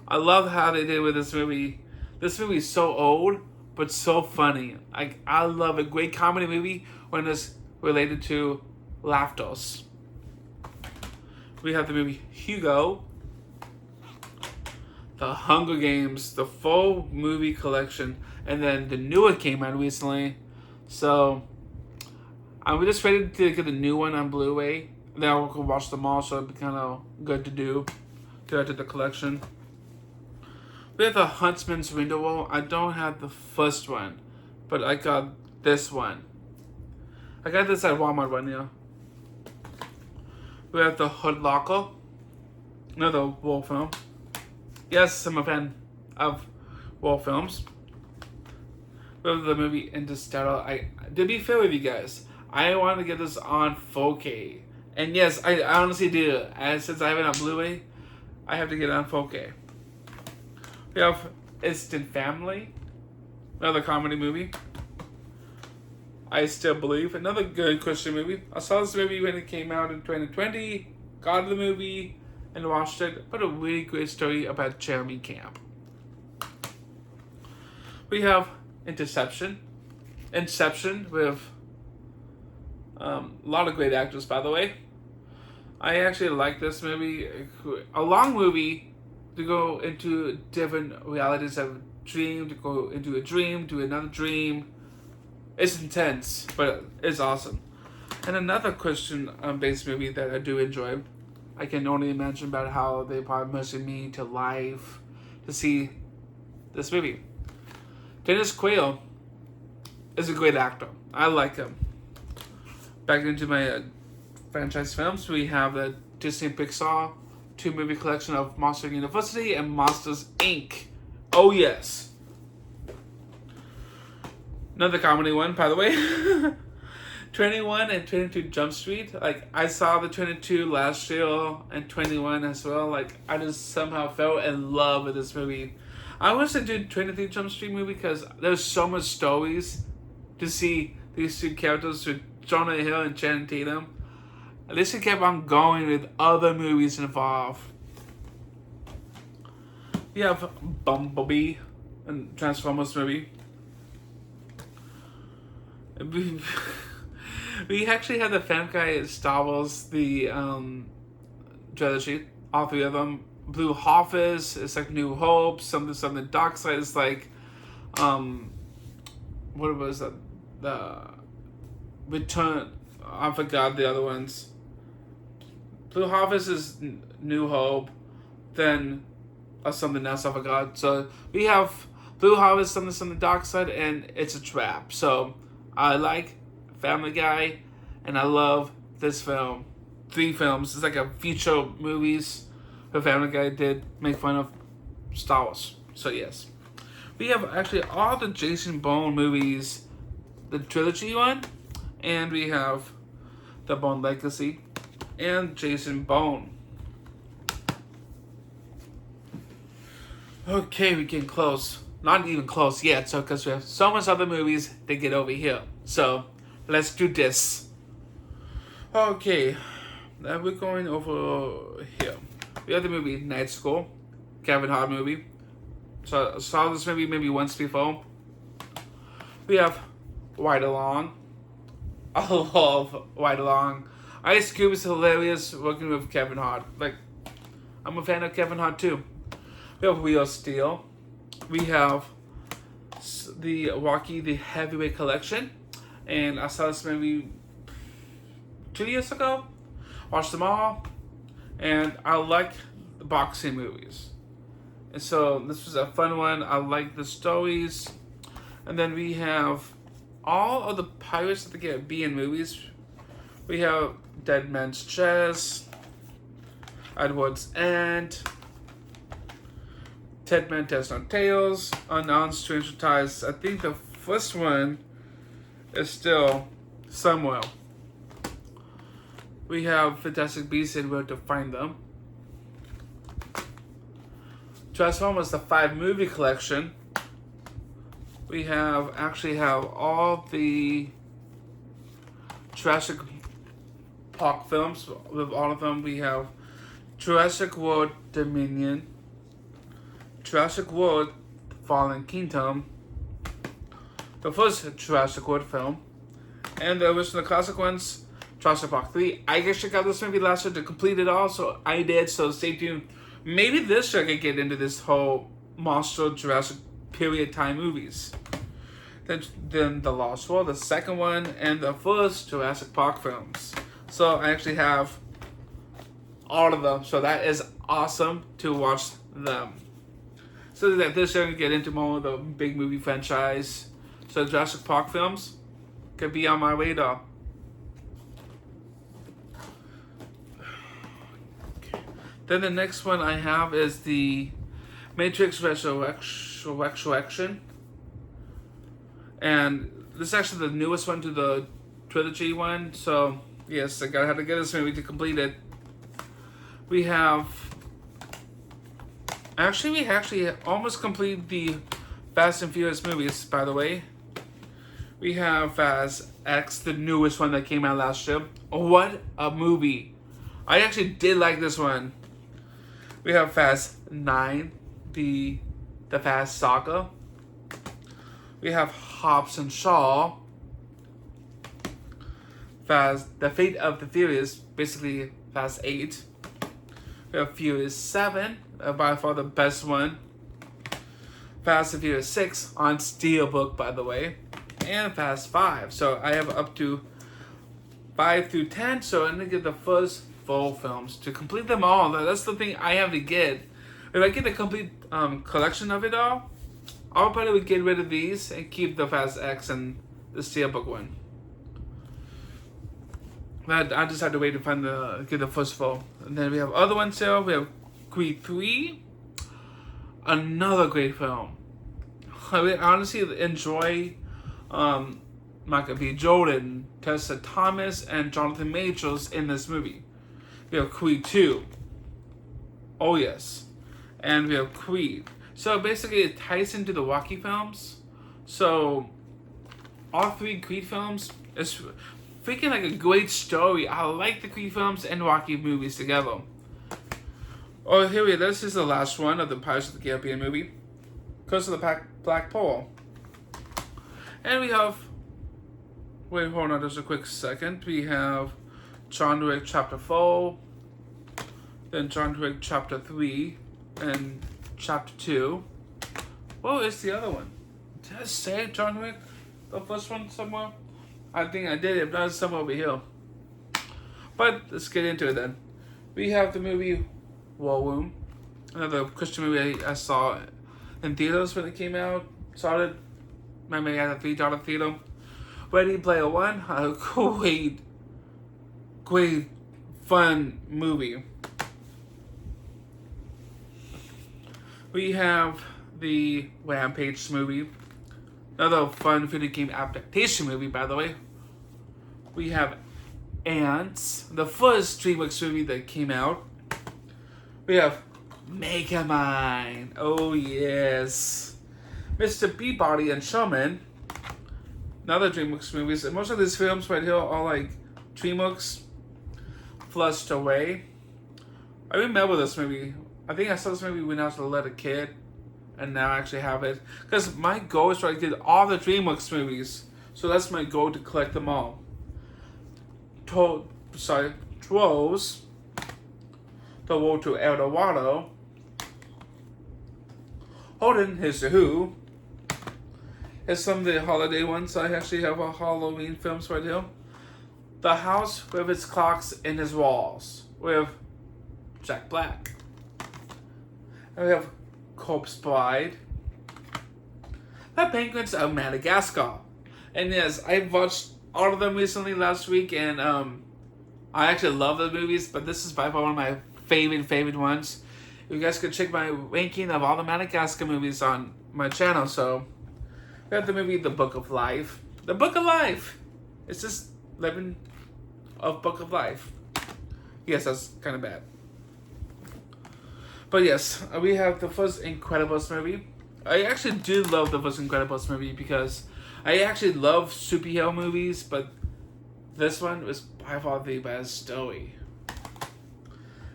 I love how they did with this movie. This movie is so old, but so funny. I love a great comedy movie when it's related to laughters. We have the movie Hugo. The Hunger Games, the full movie collection, and then the new one came out recently. So I'm just ready to get the new one on Blu-ray. Then I'll go watch them all, so it'd be kind of good to do to add to the collection. We have the Huntsman's Window. I don't have the first one, but I got this one. I got this at Walmart one year. We have the Hood Locker, another war film. Yes, I'm a fan of war films. We have the movie Interstellar. To be fair with you guys, I want to get this on 4K. And yes, I honestly do. And since I have it on Blu-ray, I have to get it on 4K. We have Instant Family, another comedy movie. I Still Believe, another good Christian movie. I saw this movie when it came out in 2020, got the movie, and watched it. What a really great story about Jeremy Camp. We have Inception with a lot of great actors, by the way. I actually like this movie. A long movie to go into different realities of a dream, to go into a dream, to another dream. It's intense, but it's awesome. And another Christian-based movie that I do enjoy. I can only imagine about how they brought Mercy Me to life to see this movie. Dennis Quaid is a great actor. I like him. Back into my franchise films, we have the Disney Pixar 2-movie collection of Monster University and Monsters, Inc. Oh yes. Another comedy one, by the way. 21 and 22 Jump Street. Like, I saw the 22 last year and 21 as well. Like, I just somehow fell in love with this movie. I wish I did 23 Jump Street movie because there's so much stories to see these two characters with Jonah Hill and Channing Tatum. At least it kept on going with other movies involved. We have Bumblebee and Transformers movie. We actually had the Family Star Wars, the trilogy, all three of them. Blue Harvest, it's like New Hope, something Dark Side is like, what was that? The Return, I forgot the other ones. Blue Harvest is New Hope, then something else I forgot. So we have Blue Harvest, something Dark Side, and It's a Trap. So I like Family Guy, and I love this film. 3 films. It's like a feature movies. The Family Guy did make fun of Star Wars. So yes. We have actually all the Jason Bourne movies, the trilogy one, and we have the Bourne Legacy and Jason Bourne. Okay, we're getting close. Not even close yet, so because we have so much other movies to get over here. So let's do this. Okay, now we're going over here. We have the movie Night School, Kevin Hart movie. So I saw this movie maybe once before. We have Ride Along. I love Ride Along. Ice Cube is hilarious working with Kevin Hart. Like, I'm a fan of Kevin Hart too. We have Real Steel. We have the Rocky the Heavyweight Collection. And I saw this movie 2 years ago. Watched them all. And I like the boxing movies. And so this was a fun one. I like the stories. And then we have all of the Pirates of the Caribbean movies. We have Dead Man's Chest, Edward's End, Ted Man Tells No Tales, Unknown Stranger Ties. I think the first one is still somewhere. We have Fantastic Beasts and Where to Find Them. Transformers, the 5 movie collection. We actually have all the Jurassic Park films. With all of them, we have Jurassic World Dominion, Jurassic World Fallen Kingdom, the first Jurassic World film, and the original classic ones, Jurassic Park 3. I actually got this movie last year to complete it all, so I did, so stay tuned. Maybe this year I could get into this whole monster Jurassic period time movies. Then The Lost World, the second one, and the first Jurassic Park films. So I actually have all of them, so that is awesome to watch them. So that this year I can get into more of the big movie franchise. So Jurassic Park films could be on my radar. Then the next one I have is the Matrix Resurrection. And this is actually the newest one to the trilogy one. So, yes, I had to get this movie to complete it. We actually almost completed the Fast and Furious movies, by the way. We have Fast X, the newest one that came out last year. What a movie. I actually did like this one. We have Fast 9, the Fast Saga. We have Hobbs and Shaw. The Fate of the Furious, basically Fast 8. We have Furious 7, by far the best one. Fast and Furious 6 on Steelbook, by the way. And Fast 5. So I have up to 5 through 10. So I'm going to get the first 4 films to complete them all. That's the thing I have to get. If I get the complete collection of it all, I'll probably get rid of these and keep the Fast X and the Steelbook one. But I just had to wait to get the first 4. And then we have other ones here. We have Creed 3. Another great film. I honestly enjoy Michael B. Jordan, Tessa Thomas, and Jonathan Majors in this movie. We have Creed 2. Oh yes. And we have Creed. So basically it ties into the Rocky films. So all three Creed films is freaking like a great story. I like the Creed films and Rocky movies together. Oh, here we go. This is the last one of the Pirates of the Caribbean movie. Curse of the Black Pearl. And we have... Wait, hold on just a quick second. We have John Wick Chapter 4. Then John Wick Chapter 3. And Chapter 2. What is the other one? Did I say John Wick? The first one somewhere? I think I did. If not, it's somewhere over here. But let's get into it then. We have the movie War Room. Another Christian movie I saw in theaters when it came out. Saw it. Remember, I had a $3 theater. Ready Player One. A great, fun movie. We have the Rampage movie. Another fun video game adaptation movie, by the way. We have Ants, the first DreamWorks movie that came out. We have Megamind. Oh yes. Mr. Peabody and Sherman. Another DreamWorks movies. And most of these films right here are like DreamWorks flushed away. I remember this movie. I think I saw this movie when I was a little kid. And now I actually have it. Because my goal is to get all the DreamWorks movies. So that's my goal, to collect them all. Trolls. The Road to El Dorado. Holden, Here's the Who. Here's some of the holiday ones. I actually have a Halloween films right here. The House with Its Clocks in Its Walls. With Jack Black. And we have Corpse Bride. The Penguins of Madagascar. And yes, I watched all of them recently last week, and I actually love the movies, but this is by far one of my favorite ones. You guys can check my ranking of all the Madagascar movies on my channel. So we have the movie The Book of Life. The Book of Life! It's just living of Book of Life. Yes, that's kind of bad. But yes, we have the first Incredibles movie. I actually do love the first Incredibles movie because I actually love superhero movies, but this one was by far the best story.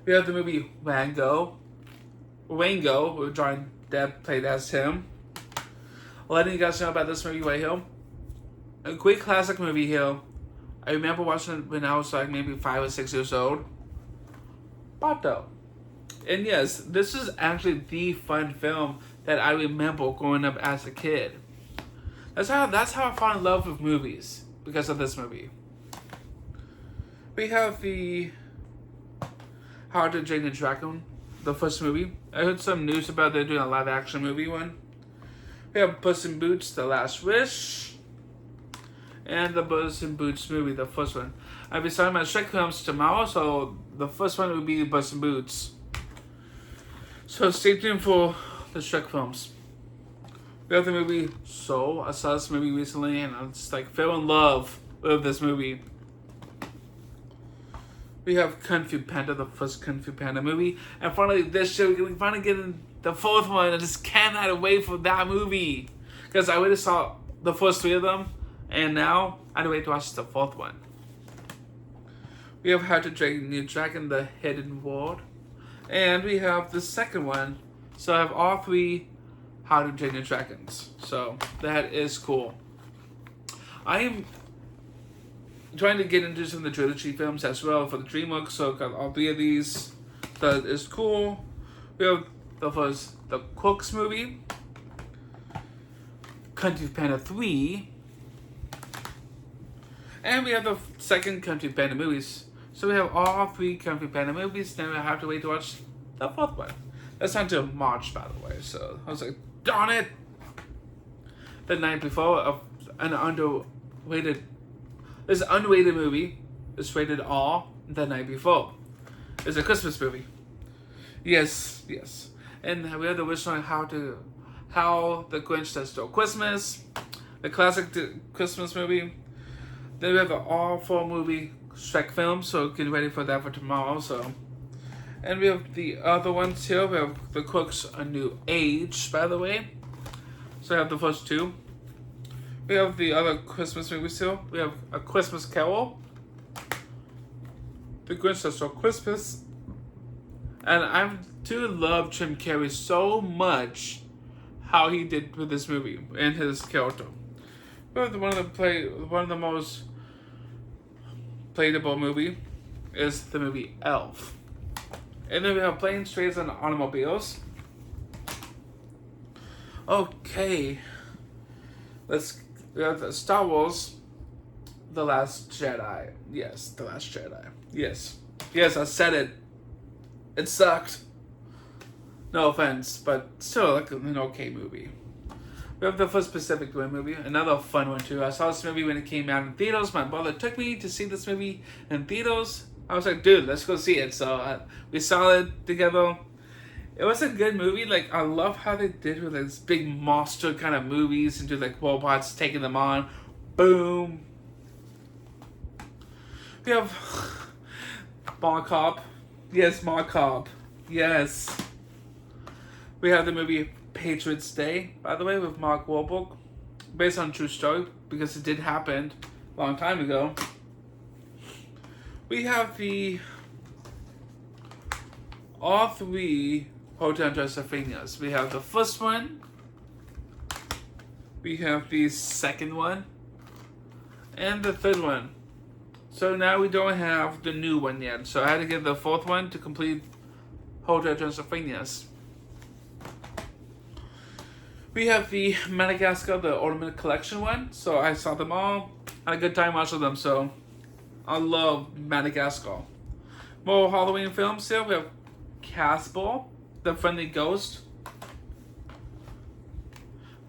We have the movie Rango, with Johnny Depp played as him. Letting you guys know about this movie right here. A great classic movie here. I remember watching it when I was like maybe 5 or 6 years old. Bato. And yes, this is actually the fun film that I remember growing up as a kid. That's how I fell in love with movies, because of this movie. We have the How to Train Your Dragon, the first movie. I heard some news about they're doing a live action movie one. We have Puss in Boots, The Last Wish. And the Puss in Boots movie, the first one. I'll be starting my Shrek films tomorrow, so the first one will be Puss in Boots. So stay tuned for the Shrek films. We have the movie Soul. I saw this movie recently and I just like fell in love with this movie. We have Kung Fu Panda, the first Kung Fu Panda movie. And finally this year we finally get the fourth one. I just cannot wait for that movie. Because I already saw the first 3 of them. And now I can't wait to watch the fourth one. We have How to Train Your Dragon, The Hidden World. And we have the second one. So I have all 3 How to Train Your Dragons. So that is cool. I am trying to get into some of the trilogy films as well for the DreamWorks. So I've got all 3 of these. That is cool. We have the first, the Crooks movie. Kung Fu Panda 3. And we have the second Kung Fu Panda movies. So we have all 3 Kung Fu Panda movies. Then we have to wait to watch the fourth one. That's not until March, by the way. So I was like, darn it! The night before, of an underrated movie is rated R. The Night Before. It's a Christmas movie. Yes. And we have the original How the Grinch Stole Christmas. The classic Christmas movie. Then we have the all four movie Shrek film, so get ready for that for tomorrow. So, and we have the other ones here. We have The Crooks: A New Age, by the way. So I have the first two. We have the other Christmas movies here. We have A Christmas Carol, The Grinch That Stole Christmas, and I do love Jim Carrey so much. How he did with this movie and his character. We have one of the most playable movie is the movie Elf. And then we have Planes, Trains, and Automobiles. Okay. We have the Star Wars, The Last Jedi. Yes, The Last Jedi. Yes. Yes, I said it. It sucked. No offense, but still like an okay movie. We have the first Pacific Rim movie, another fun one too. I saw this movie when it came out in theaters. My brother took me to see this movie in theaters. I was like, dude, let's go see it. So we saw it together. It was a good movie. Like, I love how they did with like, this big monster kind of movies and do like robots taking them on. Boom. We have Mall Cop. Yes, Mall Cop. Yes. We have the movie Patriots Day, by the way, with Mark Wahlberg, based on a true story, because it did happen a long time ago. We have all three Hotel Transylvanias. We have the first one, we have the second one, and the third one. So now we don't have the new one yet, so I had to get the fourth one to complete Hotel Transylvanias. We have the Madagascar, the Ornament Collection one. So I saw them all. Had a good time watching them. So I love Madagascar. More Halloween films here. We have Casper, The Friendly Ghost.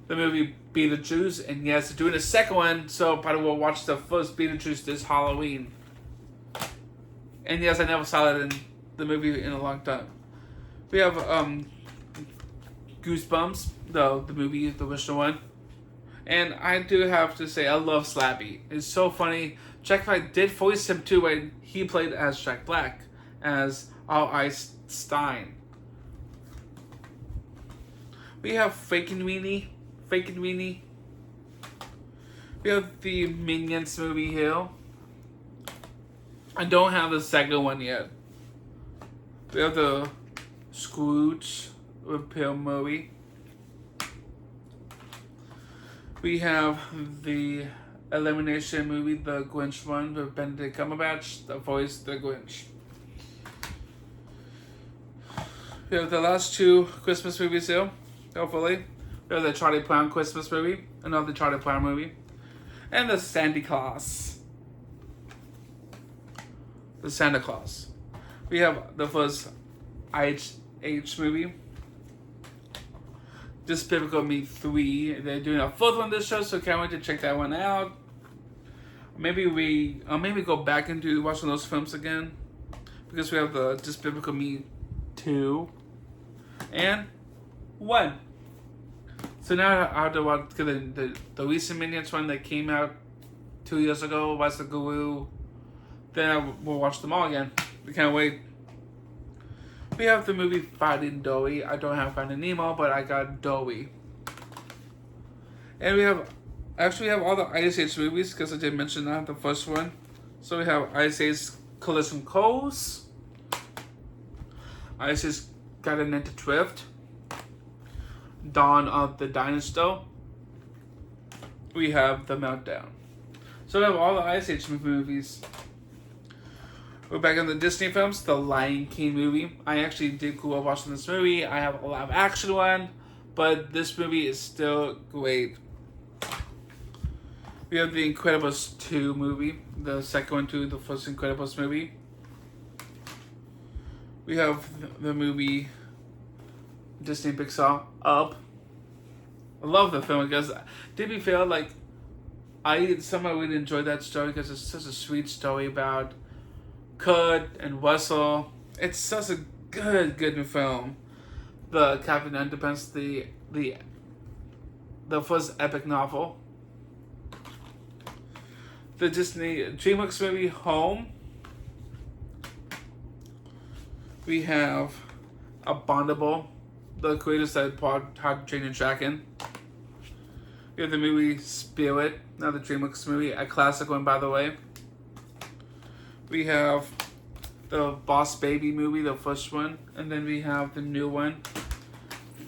The movie Beetlejuice. And yes, they're doing a second one. So probably we'll watch the first Beetlejuice this Halloween. And yes, I never saw that in the movie in a long time. We have Goosebumps, the movie, the original one. And I do have to say, I love Slappy. It's so funny. Jack Black did voice him too when he played as Jack Black, as R.I. Stein. We have Frankenweenie. We have the Minions movie here. I don't have the second one yet. We have the Scrooge repair movie. We have the Elimination movie, the Grinch one, with Benedict Cumberbatch, the voice, the Grinch. We have the last two Christmas movies here, hopefully. We have the Charlie Brown Christmas movie, another Charlie Brown movie, and the Santa Claus. The Santa Claus. We have the first IH movie, Despicable Me 3. They're doing a fourth one this show, so can't wait to check that one out. Maybe go back into watching those films again, because we have the Despicable Me 2 and 1. So now I have to watch the recent Minions one that came out 2 years ago. What's the Guru? Then we'll watch them all again. We can't wait. We have the movie Finding Dory. I don't have Finding Nemo, but I got Dory. And we have all the Ice Age movies, because I did mention that, the first one. So we have Ice Age Collision Course, Ice Age Continental Drift, Dawn of the Dinosaur. We have The Meltdown. So we have all the Ice Age movies. We're back on the Disney films, the Lion King movie. I actually did grow up watching this movie. I have a live action one, but this movie is still great. We have the Incredibles 2 movie, the second one too, the first Incredibles movie. We have the movie Disney Pixar Up. I love the film because, to be fair, like, I somehow really enjoyed that story because it's such a sweet story about Kurt and Russell. It's such a good film. The Captain Underpants, the first epic novel. the Disney DreamWorks movie Home. We have Abominable, the creators that brought How to Train Your Dragon. We have the movie Spirit, another DreamWorks movie, a classic one by the way. We have the Boss Baby movie, the first one, and then we have the new one,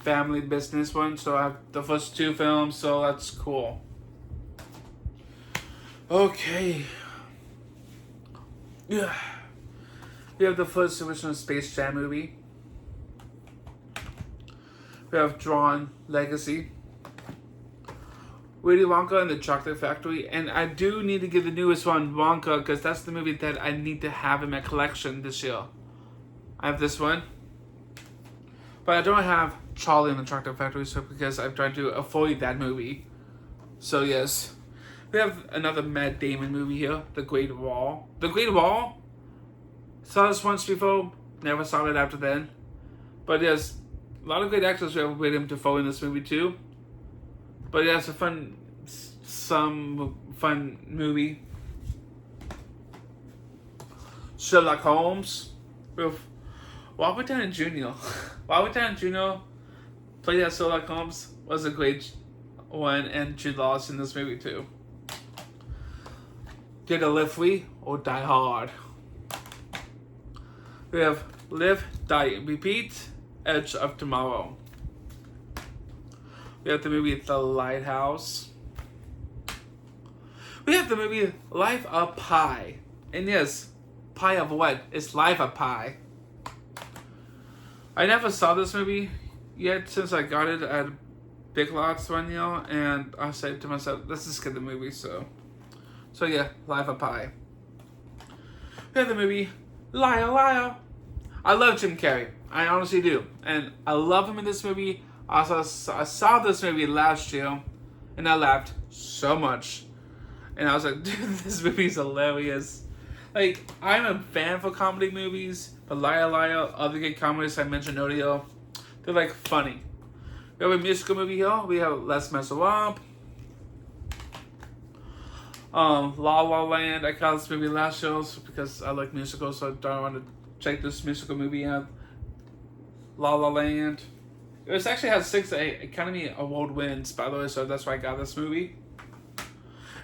Family Business one. So I have the first two films, so that's cool. Okay. Yeah. We have the first original Space Jam movie. We have Tron Legacy. Willy Wonka and the Chocolate Factory. And I do need to get the newest one, Wonka, because that's the movie that I need to have in my collection this year. I have this one. But I don't have Charlie and the Chocolate Factory, so because I'm trying to avoid that movie. So yes. We have another Matt Damon movie here, The Great Wall. The Great Wall? Saw this once before, never saw it after then. But there's a lot of great actors we have William Dafoe in this movie too. But yeah, it's a fun movie. Sherlock Holmes with Robert Downey Jr. Robert Downey Jr. played as Sherlock Holmes, was a great one, and Jude Law's in this movie too. Did a Live Free or Die Hard. We have Live, Die, Repeat, Edge of Tomorrow. We have the movie The Lighthouse. We have the movie Life of Pi. And yes, pie of what? It's Life of Pi. I never saw this movie yet since I got it at Big Lots one year, and I said to myself, let's just get the movie, so yeah, Life of Pi. We have the movie Liar Liar. I love Jim Carrey. I honestly do. And I love him in this movie. I saw this movie last year, and I laughed so much. And I was like, dude, this movie's hilarious. Like, I'm a fan for comedy movies, but Liar Liar, other good comedies I mentioned earlier, they're like funny. We have a musical movie here. We have Les Miserables. La La Land. I got this movie last year because I like musicals, so I don't want to check this musical movie out. La La Land. It actually has 6 Academy Award wins, by the way, so that's why I got this movie.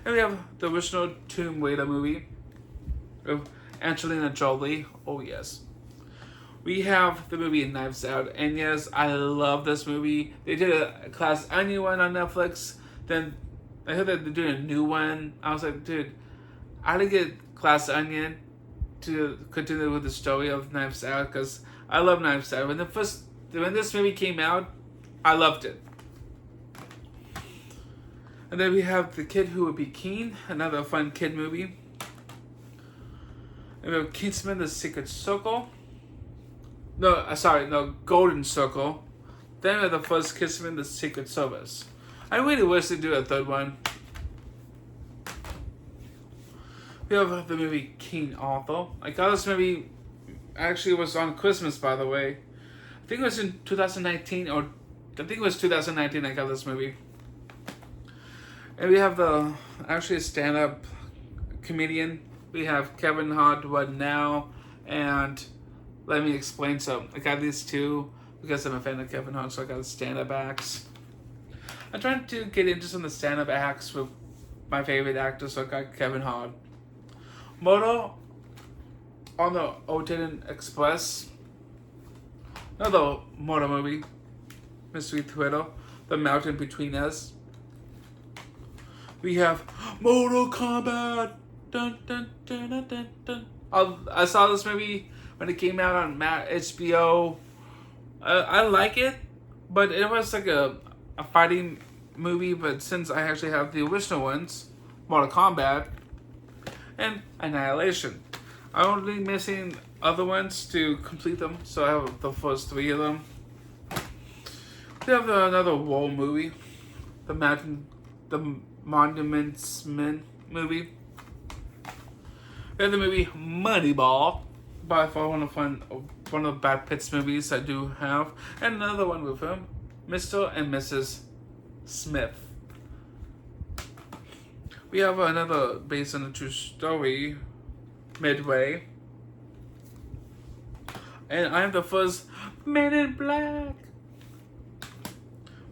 And we have the original Tomb Raider movie with Angelina Jolie. Oh yes. We have the movie Knives Out, and yes, I love this movie. They did a Glass Onion one on Netflix. Then I heard that they're doing a new one. I was like, dude, I didn't get Glass Onion to continue with the story of Knives Out because I love Knives Out. When this movie came out, I loved it. And then we have The Kid Who Would Be King, another fun kid movie. And we have Kingsman: The Secret Circle. Golden Circle. Then we have the first Kingsman: The Secret Service. I really wish they do a third one. We have the movie King Arthur. I got this movie, actually it was on Christmas, by the way. I think it was in 2019, or I think it was 2019 I got this movie. And we have actually a stand-up comedian. We have Kevin Hart right now, and let me explain. So I got these two because I'm a fan of Kevin Hart, so I got the stand-up acts. I'm trying to get into some of the stand-up acts with my favorite actors, so I got Kevin Hart. Murder on the Orient Express. Another murder movie. Mystery Thriller. The Mountain Between Us. We have Mortal Kombat. Dun, dun, dun, dun, dun, dun. I saw this movie when it came out on HBO. I like it, but it was like a fighting movie. But since I actually have the original ones, Mortal Kombat and Annihilation, I'm only missing other ones to complete them. So I have the first 3 of them. We have another war movie, the Monuments Men movie. We have the movie Moneyball, by far one of Brad Pitt's movies I do have, and another one with him, Mr. and Mrs. Smith. We have another based on a true story, Midway. And I am the first Men in Black.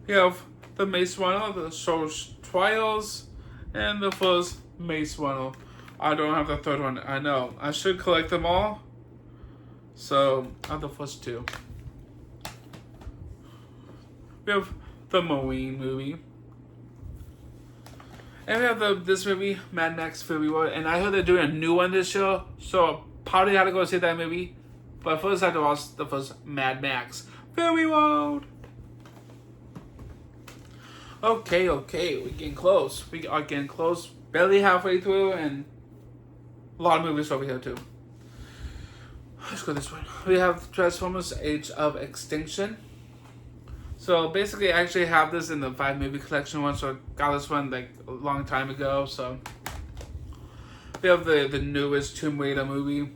We have the Maze Runner, the Soul's Trials, and the first Maze Runner. I don't have the third one, I know. I should collect them all. So, I have the first two. We have the Marine movie. And we have this movie, Mad Max Fury Road. And I heard they're doing a new one this year. So, probably had to go see that movie. But first I had to watch the first Mad Max Fury Road. Okay, we're getting close. We are getting close. Barely halfway through, and a lot of movies over here too. Let's go this one. We have Transformers Age of Extinction. So basically, I actually have this in the 5 movie collection one, so I got this one like a long time ago. So we have the newest Tomb Raider movie.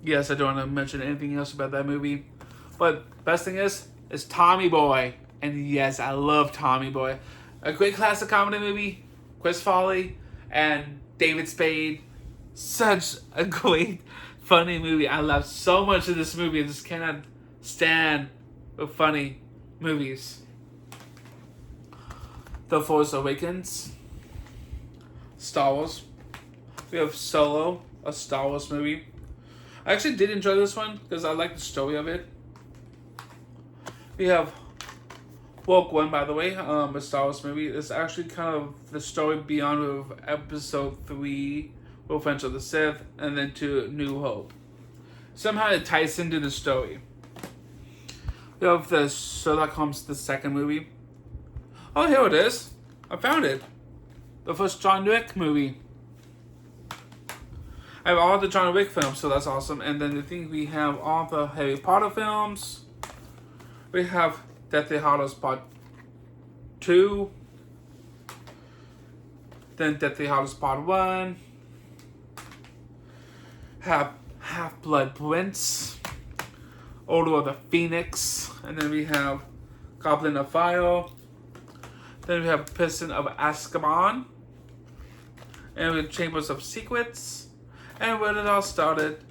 Yes, I don't want to mention anything else about that movie. But best thing is Tommy Boy. And yes, I love Tommy Boy. A great classic comedy movie. Chris Farley and David Spade. Such a great, funny movie. I love so much of this movie. I just cannot stand funny movies. The Force Awakens. Star Wars. We have Solo, a Star Wars movie. I actually did enjoy this one because I like the story of it. We have Rogue One, by the way, a Star Wars movie. It's actually kind of the story beyond of Episode 3, Revenge of the Sith, and then to New Hope. Somehow it ties into the story. We have the Sherlock Holmes, the second movie. Oh, here it is. I found it. The first John Wick movie. I have all the John Wick films, so that's awesome. And then I think we have all the Harry Potter films. We have Deathly Hallows Part 2. Then Deathly Hallows Part 1. Half-Blood Prince. Order of the Phoenix. And then we have Goblin of Fire. Then we have Prison of Azkaban. And we have Chambers of Secrets. And when it all started,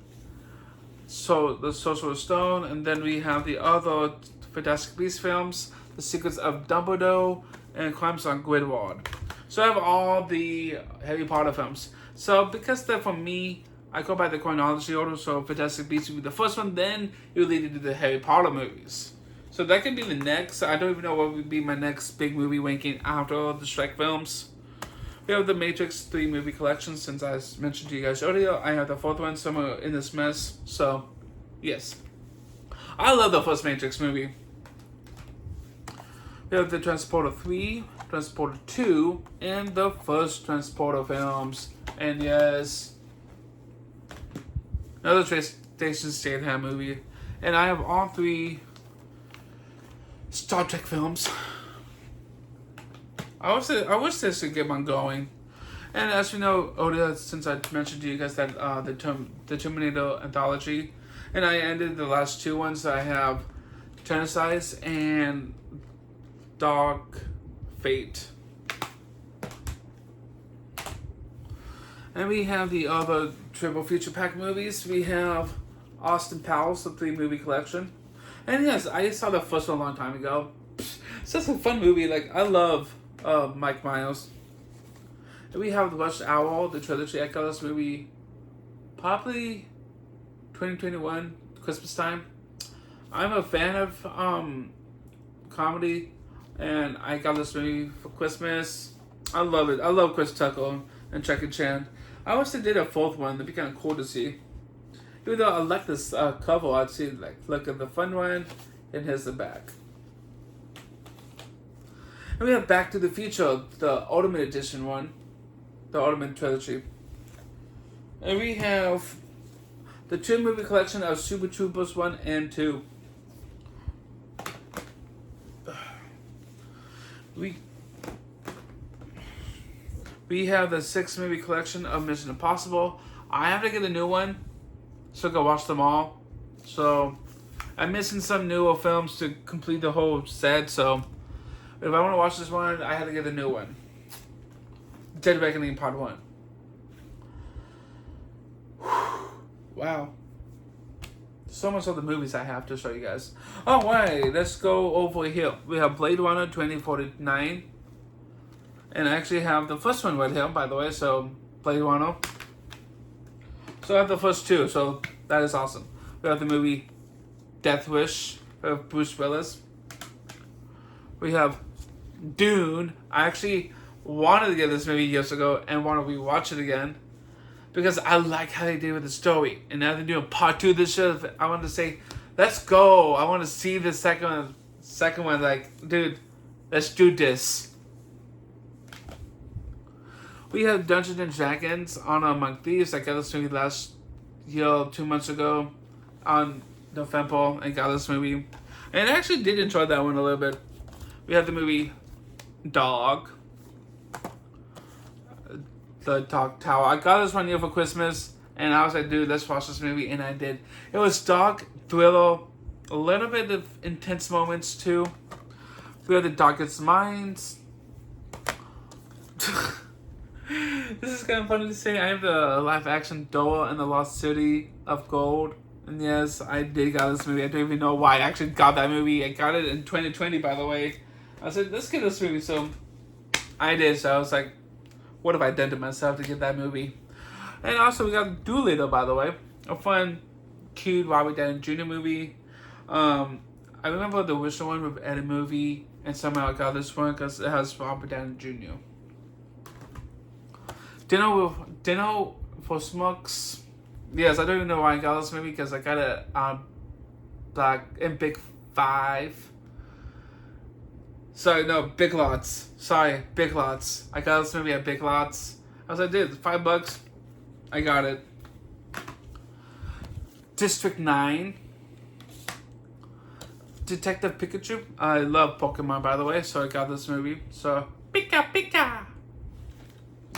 so the Sorcerer's Stone. And then we have the other Fantastic Beasts films, The Secrets of Dumbledore, and Crimes on Grindelwald. So I have all the Harry Potter films. So because they're from me, I go by the chronology order. So Fantastic Beasts would be the first one, then it would lead into the Harry Potter movies. So that could be the next. I don't even know what would be my next big movie ranking after all the Shrek films. We have the Matrix 3 movie collection. Since I mentioned to you guys earlier, I have the 4th one somewhere in this mess. So, yes. I love the first Matrix movie. We have the Transporter 3, Transporter 2, and the first Transporter films. And yes, another Jason Statham movie. And I have all 3 Star Trek films. I wish this could get on going. And as you know, earlier, since I mentioned to you guys that the Terminator anthology, and I ended the last 2 ones. I have Genesis and Dark Fate. And we have the other Triple Future Pack movies. We have Austin Powers, the 3 movie collection. And yes, I saw the first one a long time ago. It's just a fun movie. Like, I love Mike Myers. And we have Rush Hour, the trilogy. I got this movie probably 2021, Christmas time. I'm a fan of comedy, and I got this movie for Christmas. I love it. I love Chris Tucker and Jackie Chan. I wish they did a 4th one. That'd be kind of cool to see. Even though I like this cover, I'd see, like, look at the front one, and here's the back. And we have Back to the Future, the Ultimate Edition one, the Ultimate Trilogy. And we have the 2 movie collection of Super Troopers 1 and 2. We have the 6 movie collection of Mission Impossible. I have to get a new one, so go watch them all. So I'm missing some newer films to complete the whole set. So if I want to watch this one, I had to get a new one. Dead Reckoning Part 1. Wow. So much of the movies I have to show you guys. Oh, wait, let's go over here. We have Blade Runner 2049. And I actually have the first one right here, by the way, so Blade Runner. So I have the first two, so that is awesome. We have the movie Death Wish of Bruce Willis. We have Dune. I actually wanted to get this movie years ago and want to rewatch it again because I like how they did with the story. And now they're doing part 2 of this shit. I want to say, let's go. I want to see the second one. Like, dude, let's do this. We have Dungeons and Dragons on Among Thieves. I got this movie last year, 2 months ago, on November. I got this movie, and I actually did enjoy that one a little bit. We have the movie Dog, the Dog Tower. I got this one year for Christmas, and I was like, dude, let's watch this movie, and I did. It was dark, thriller, a little bit of intense moments too. We have The Darkest Minds. This is kind of funny to say. I have the live action Dora and the Lost City of Gold. And yes, I did got this movie. I don't even know why I actually got that movie. I got it in 2020, by the way. I said, let's get this movie. So I did. So I was like, what have I done to myself to get that movie? And also, we got Doolittle, by the way. A fun, cute Robert Downey Jr. movie. I remember the original one with Eddie movie. And somehow I got this one because it has Robert Downey Jr. Dinner for Schmucks. Yes, I don't even know why I got this movie because I got it in Big 5. Sorry, no, Big Lots. Sorry, Big Lots. I got this movie at Big Lots. I was like, dude, $5. I got it. District 9. Detective Pikachu. I love Pokemon, by the way, so I got this movie. So, Pika Pika.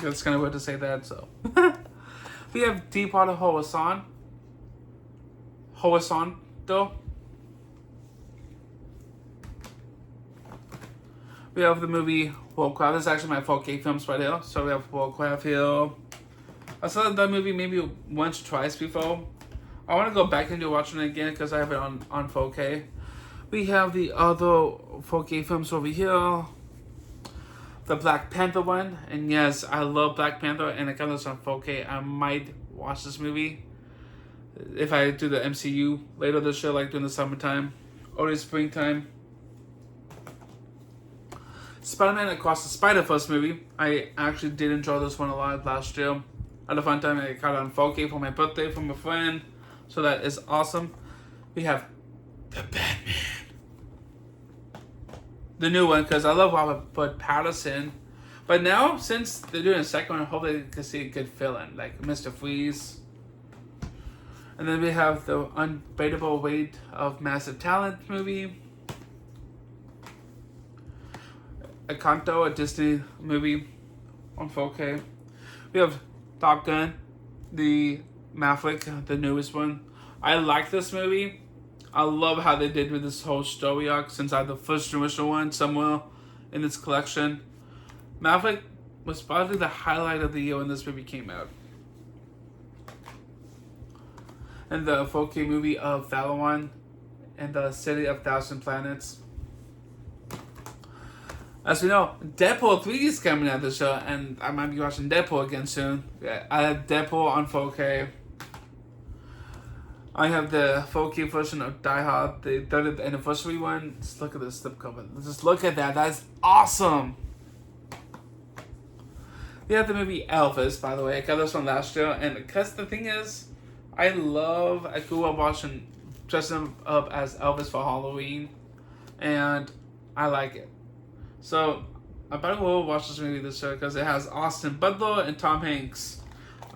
That's kind of weird to say that, so. We have Deepwater Horizon. Though. We have the movie Warcraft. This is actually my 4K films right here. So we have Warcraft here. I saw that movie maybe once or twice before. I want to go back into watching it again because I have it on 4K. We have the other 4K films over here. The Black Panther one, and yes, I love Black Panther, and I got this on 4K. I might watch this movie if I do the MCU later this year, like during the summertime or the springtime. Spider-Man Across the Spider-Verse movie. I actually did enjoy this one a lot last year. I had a fun time. I got it on 4K for my birthday from a friend, so that is awesome. We have The Batman. The new one, because I love Robert Pattinson. But now, since they're doing a second one, hopefully they can see a good villain, like Mr. Freeze. And then we have the Unbeatable Weight of Massive Talent movie. Encanto, a Disney movie on 4K. We have Top Gun, the Maverick, the newest one. I like this movie. I love how they did with this whole story arc since I have the first original one somewhere in this collection. Maverick was probably the highlight of the year when this movie came out. And the 4K movie of Valorant and the City of Thousand Planets. As we know, Deadpool 3 is coming out this year, and I might be watching Deadpool again soon. I have Deadpool on 4K. I have the 4K version of Die Hard, the 30th anniversary one. Just look at this slipcover. Just look at that. That's awesome. We have the movie Elvis, by the way. I got this one last year. And because the thing is, I grew up watching dressing up as Elvis for Halloween. And I like it. So, I better go watch this movie this year because it has Austin Butler and Tom Hanks.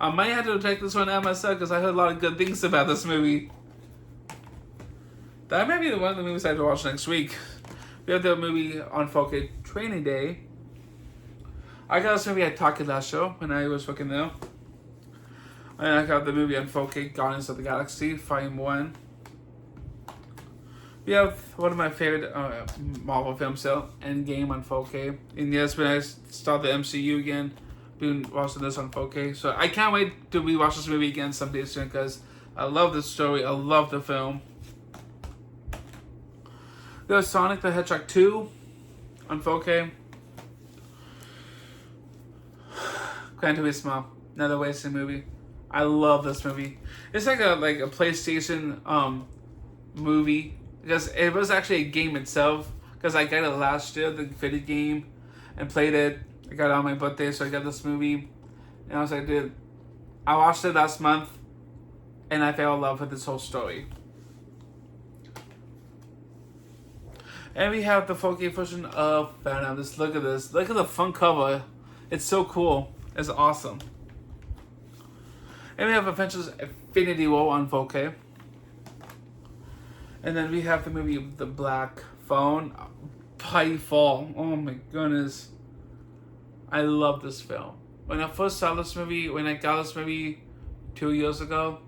I might have to check this one out myself because I heard a lot of good things about this movie. That might be one of the movies I have to watch next week. We have the movie on 4K Training Day. I got this movie at Target last show when I was working there. And I got the movie on 4K Guardians of the Galaxy Volume 1. We have one of my favorite Marvel films, Endgame on 4K. And yes, when I start the MCU again, be watching this on 4K. So I can't wait to rewatch this movie again someday soon because I love the story. I love the film. There's Sonic the Hedgehog 2 on 4K. Gran Turismo, another wasted movie. I love this movie. It's like a PlayStation movie because it was actually a game itself. Because I got it last year, the video game, and played it. I got it on my birthday, so I got this movie. And I was like, dude, I watched it last month, and I fell in love with this whole story. And we have the 4K version of Venom. Just look at this. Look at the front cover. It's so cool. It's awesome. And we have Avengers Infinity War on 4K. And then we have the movie The Black Phone. Fall. Oh my goodness. I love this film. When I first saw this movie, when I got this movie 2 years ago,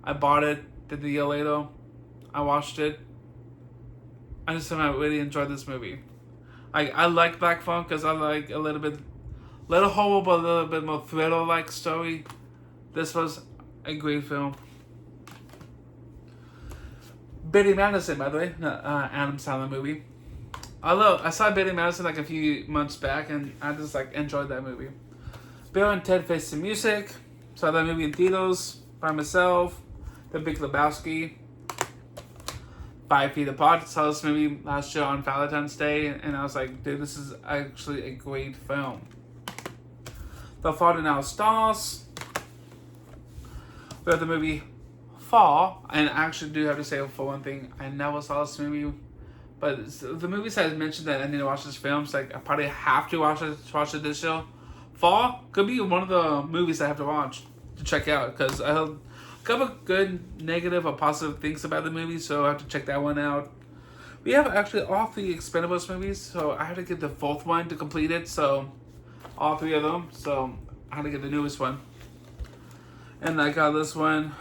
I bought it. Then a year later, I watched it. I really enjoyed this movie. I like Black Phone because I like a little horror but a little bit more thriller-like story. This was a great film. Billy Madison, by the way, Adam Sandler movie. I saw Billy Madison like a few months back, and I just enjoyed that movie. Bill and Ted Face the Music. Saw that movie in theaters by myself. The Big Lebowski. 5 Feet Apart. Saw this movie last year on Valentine's Day, and I was like, dude, this is actually a great film. The Fault in Our Stars. We have the movie Fall, and I actually do have to say for one thing, I never saw this movie, but the movies I mentioned that I need to watch this film, so I probably have to watch it this year. Fall could be one of the movies I have to watch to check out because I heard a couple good, negative, or positive things about the movie, so I have to check that one out. We have actually all 3 Expendables movies, so I had to get the 4th one to complete it, so all 3 of them, so I had to get the newest one. And I got this one,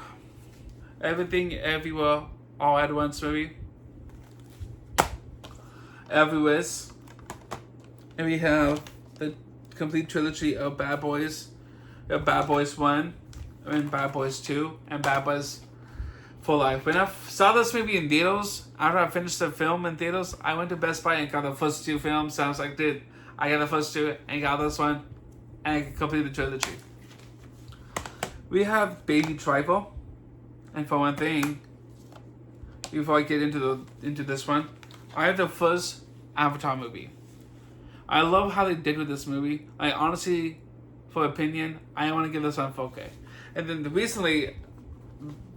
Everything Everywhere All at Once movie. Everywhere. And we have the complete trilogy of Bad Boys. We have Bad Boys 1, and Bad Boys 2, and Bad Boys for Life. When I saw this movie in theaters, after I finished the film in theaters, I went to Best Buy and got the first 2 films. So I was like, dude, I got the first 2 and got this one, and I can complete the trilogy. We have Baby Driver. And for one thing, before I get into this one, I have the first Avatar movie. I love how they did with this movie. I honestly, for opinion, I want to give this on 4K. And then recently,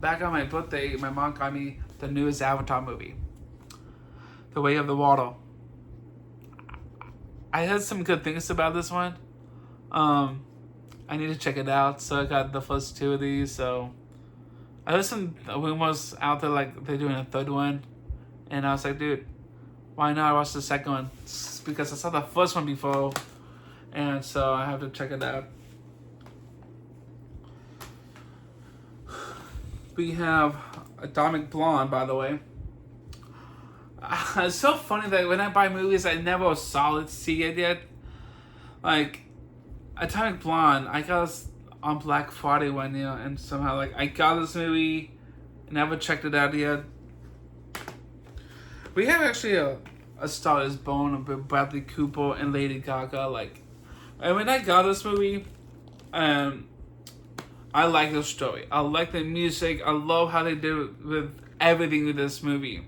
back on my birthday, my mom got me the newest Avatar movie, The Way of the Water. I heard some good things about this one. I need to check it out. So I got the first 2 of these. So I heard some rumors out there like they're doing a 3rd one, and I was like, dude, why not watch the 2nd one? Because I saw the first one before, and so I have to check it out. We have Atomic Blonde, by the way. It's so funny that when I buy movies, I never saw see it yet. Like Atomic Blonde, I got this on Black Friday one year, and somehow I got this movie, never checked it out yet. We have actually a Star is Born with Bradley Cooper and Lady Gaga. And when I got this movie, I like the story. I like the music. I love how they did with everything with this movie.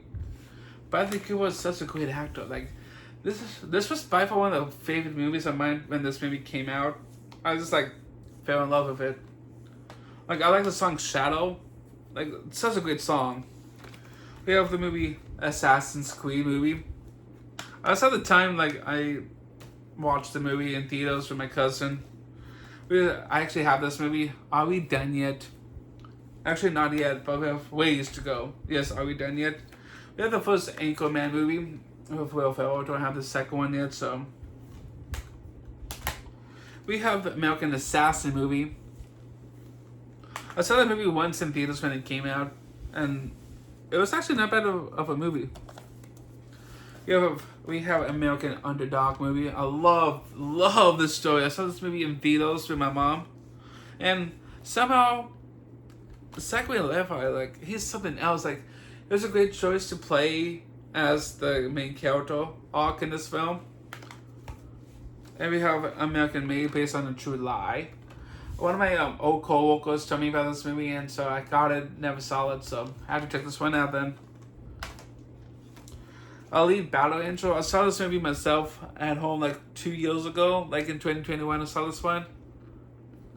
Bradley Cooper was such a great actor. This was by far one of the favorite movies of mine when this movie came out. I just fell in love with it. I like the song Shadow. It's such a great song. We have the movie Assassin's Creed movie. I saw the time I watched the movie in theaters with my cousin. I actually have this movie. Are we done yet? Actually, not yet, but we have ways to go. Yes, are we done yet? We have the first Anchorman movie with Will Ferrell. Don't have the 2nd one yet, so. We have the American Assassin movie. I saw that movie once in theaters when it came out, and it was actually not bad of a movie. We have American Underdog movie. I love this story. I saw this movie in theaters with my mom, and somehow Zachary Levi, he's something else. It was a great choice to play as the main character arc in this film. And we have American Made based on a true lie. One of my old co-workers told me about this movie, and so I got it, never saw it, so I had to check this one out then. Elite Battle Angel. I saw this movie myself at home 2 years ago, in 2021 I saw this one.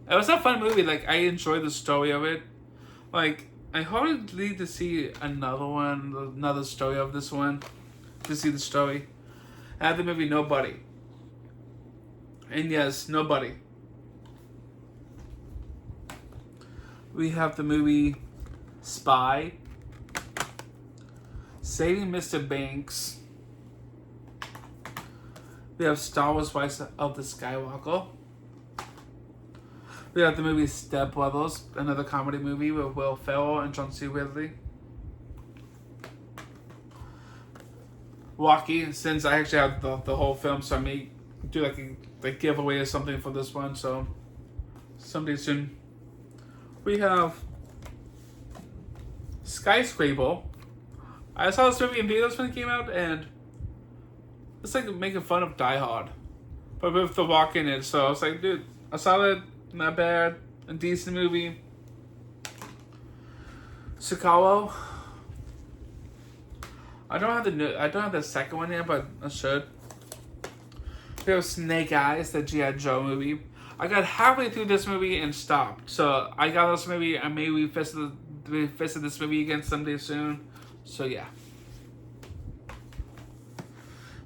It was a fun movie, I enjoyed the story of it. I hardly need to see another story of this one, to see the story. I had the movie Nobody. And yes, Nobody. We have the movie Spy, Saving Mr. Banks. We have Star Wars Rise of the Skywalker. We have the movie Step Brothers, another comedy movie with Will Ferrell and John C. Ridley. Rocky, since I actually have the whole film, so I may do a giveaway or something for this one, so someday soon. We have Skyscraper. I saw this movie in theaters when it came out, and it's making fun of Die Hard, but with The Rock in it. So I was like, dude, I saw it, not bad, a decent movie. Sicaro. I don't have the second one yet, but I should. We have Snake Eyes, the G.I. Joe movie. I got halfway through this movie and stopped. So I got this movie. I may revisit this movie again someday soon. So yeah.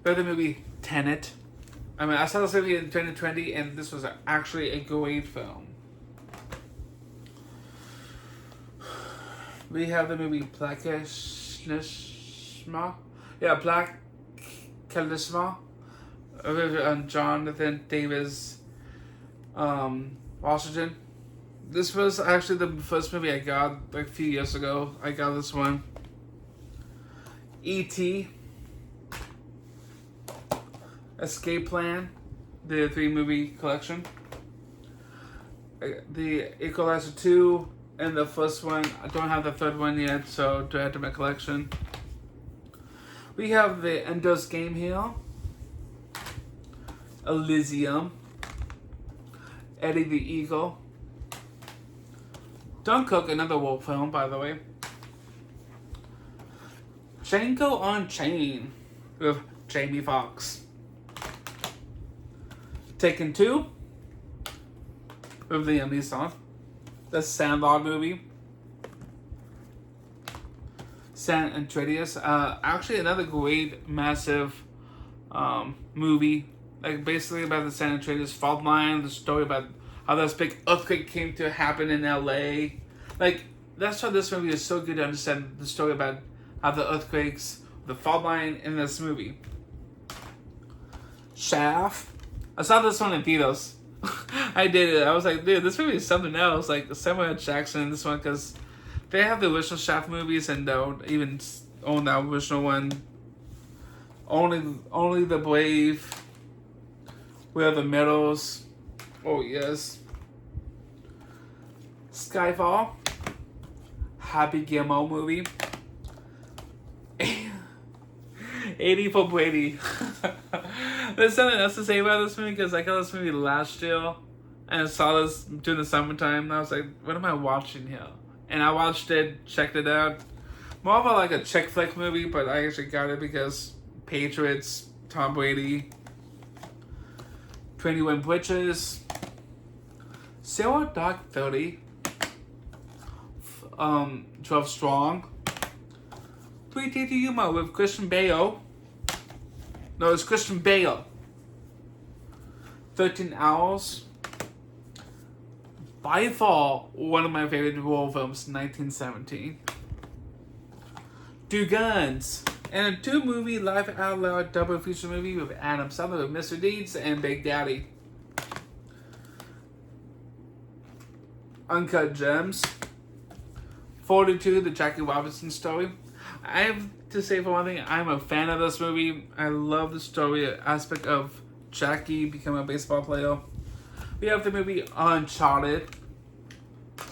We have the movie Tenet. I saw this movie in 2020, and this was actually a great film. We have the movie Black Charisma. Yeah, Black Charisma. With Jonathan Davis Washington. This was actually the first movie I got a few years ago. I got this one. E.T. Escape Plan, the 3-movie collection. The Equalizer 2 and the first one. I don't have the third one yet, so to add to my collection. We have the Ender's Game here. Elysium. Eddie the Eagle. Dunkirk, another war film, by the way. Django Unchained with Jamie Foxx. Taken 2 with Liam Neeson. The Sandlot movie. San Andreas. Actually, another great, massive movie. Basically about the San Andreas fault line. The story about how this big earthquake came to happen in LA. That's why this movie is so good to understand the story about how the earthquakes, the fault line in this movie. Shaft. I saw this one in theaters. I did it. I was like, dude, this movie is something else. Samuel Jackson in this one, because they have the original Shaft movies and don't even own that original one. Only the Brave. We have the Medals. Oh yes. Skyfall. Happy Gilmore movie. 80 for Brady. There's something else to say about this movie, because I got this movie last year and I saw this during the summertime and I was like, what am I watching here? And I watched it, checked it out. More of a chick flick movie, but I actually got it because Patriots, Tom Brady, 21 Bridges, Zero Dark 30, 12 Strong, 3 Yuma with Christian Bale. No, it's Christian Bale. 13 Hours. By far, one of my favorite war films, 1917. Two Guns. And a 2-movie Live Out Loud double feature movie with Adam Sandler with Mr. Deeds and Big Daddy. Uncut Gems. 42, the Jackie Robinson story. I have to say, for one thing, I'm a fan of this movie. I love the story aspect of Jackie becoming a baseball player. We have the movie Uncharted.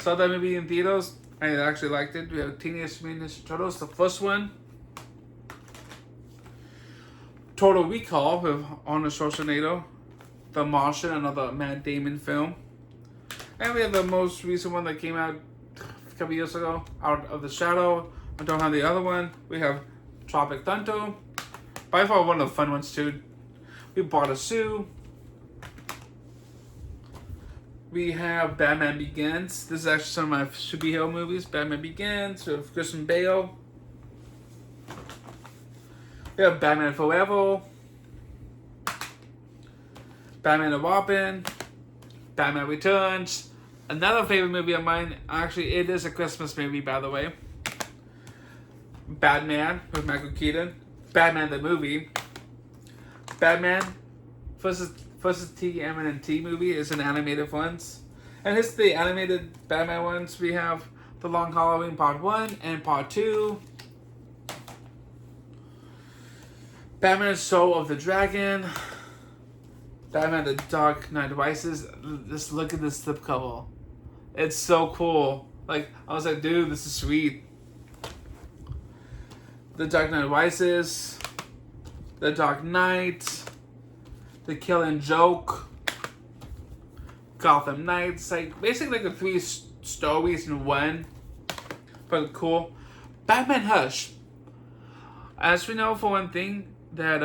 Saw that movie in theaters. I actually liked it. We have Teenage Mutant Ninja Turtles, the first one. Total Recall with Arnold Schwarzenegger. The Martian, another Matt Damon film. And we have the most recent one that came out a couple years ago, Out of the Shadow. I don't have the other one. We have Tropic Thunder. By far one of the fun ones too. We bought a Sue. We have Batman Begins. This is actually some of my superhero movies. Batman Begins with Christian Bale. We have Batman Forever. Batman and Robin. Batman Returns. Another favorite movie of mine. Actually, it is a Christmas movie, by the way. Batman with Michael Keaton. Batman the movie. Batman versus TMNT movie is an animated ones. And it's the animated Batman ones. We have The Long Halloween Part 1 and Part 2. Batman Soul of the Dragon. Batman The Dark Knight Rises. Just look at this slip cover. It's so cool. Like, I was like, dude, this is sweet. The Dark Knight Rises. The Dark Knight. The Killing Joke. Gotham Knights. Like, basically like the three stories in one. But cool. Batman Hush. As we know, for one thing, that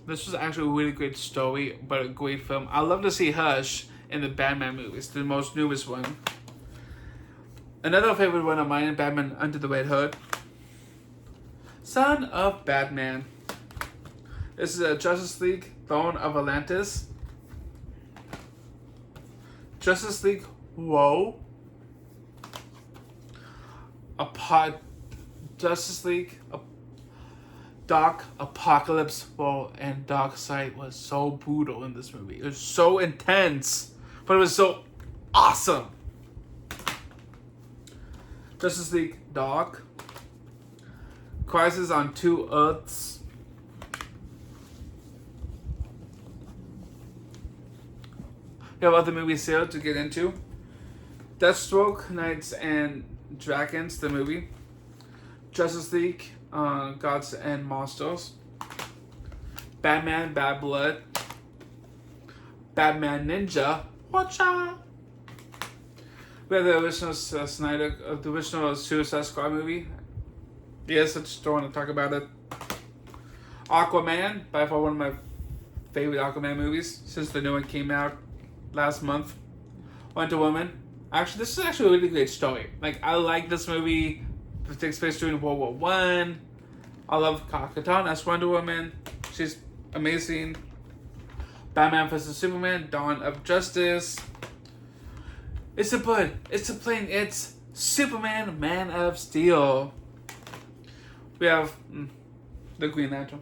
this was actually a really great story, but a great film. I love to see Hush in the Batman movies, the most newest one. Another favorite one of mine, Batman Under the Red Hood. Son of Batman. This is a Justice League Dawn of Atlantis. Justice League Whoa. Justice League Dark Apocalypse Whoa, and Darkseid was so brutal in this movie. It was so intense, but it was so awesome. Justice League Dark. Crisis on Two Earths. We have other movies here to get into. Deathstroke, Knights and Dragons, the movie. Justice League, Gods and Monsters. Batman, Bad Blood. Batman Ninja. Watch out! We have the original the original Suicide Squad movie. Yes, I just don't want to talk about it. Aquaman, by far one of my favorite Aquaman movies since the new one came out last month. Wonder Woman. Actually, this is actually a really great story. Like, I like this movie. It takes place during World War One. I love Katana as Wonder Woman. She's amazing. Batman vs Superman, Dawn of Justice. It's a bud. It's a plane. It's Superman, Man of Steel. We have the Green Lantern.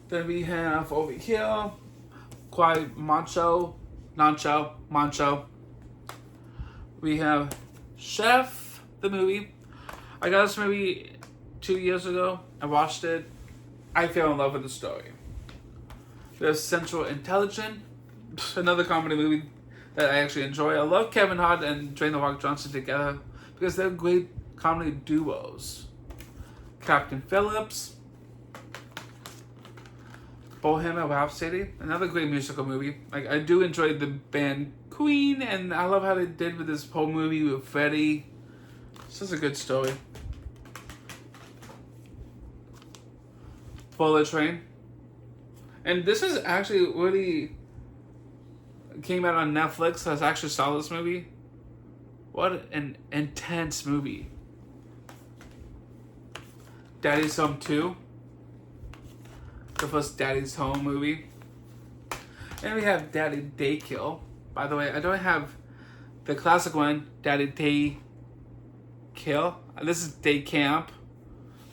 Then we have over here, quite Mancho. We have Chef, the movie. I got this movie 2 years ago. I watched it. I fell in love with the story. We have Central Intelligence, another comedy movie that I actually enjoy. I love Kevin Hart and Dwayne The Rock Johnson together because they're great comedy duos. Captain Phillips. Bohemian Rhapsody, another great musical movie. Like, I do enjoy the band Queen, and I love how they did with this whole movie with Freddie. It's just a good story. Bullet Train. And this is actually really came out on Netflix. I actually saw this movie. What an intense movie. Daddy's Home 2. The first Daddy's Home movie. And we have Daddy Day Kill. By the way, I don't have the classic one, Daddy Day Kill. This is Day Camp.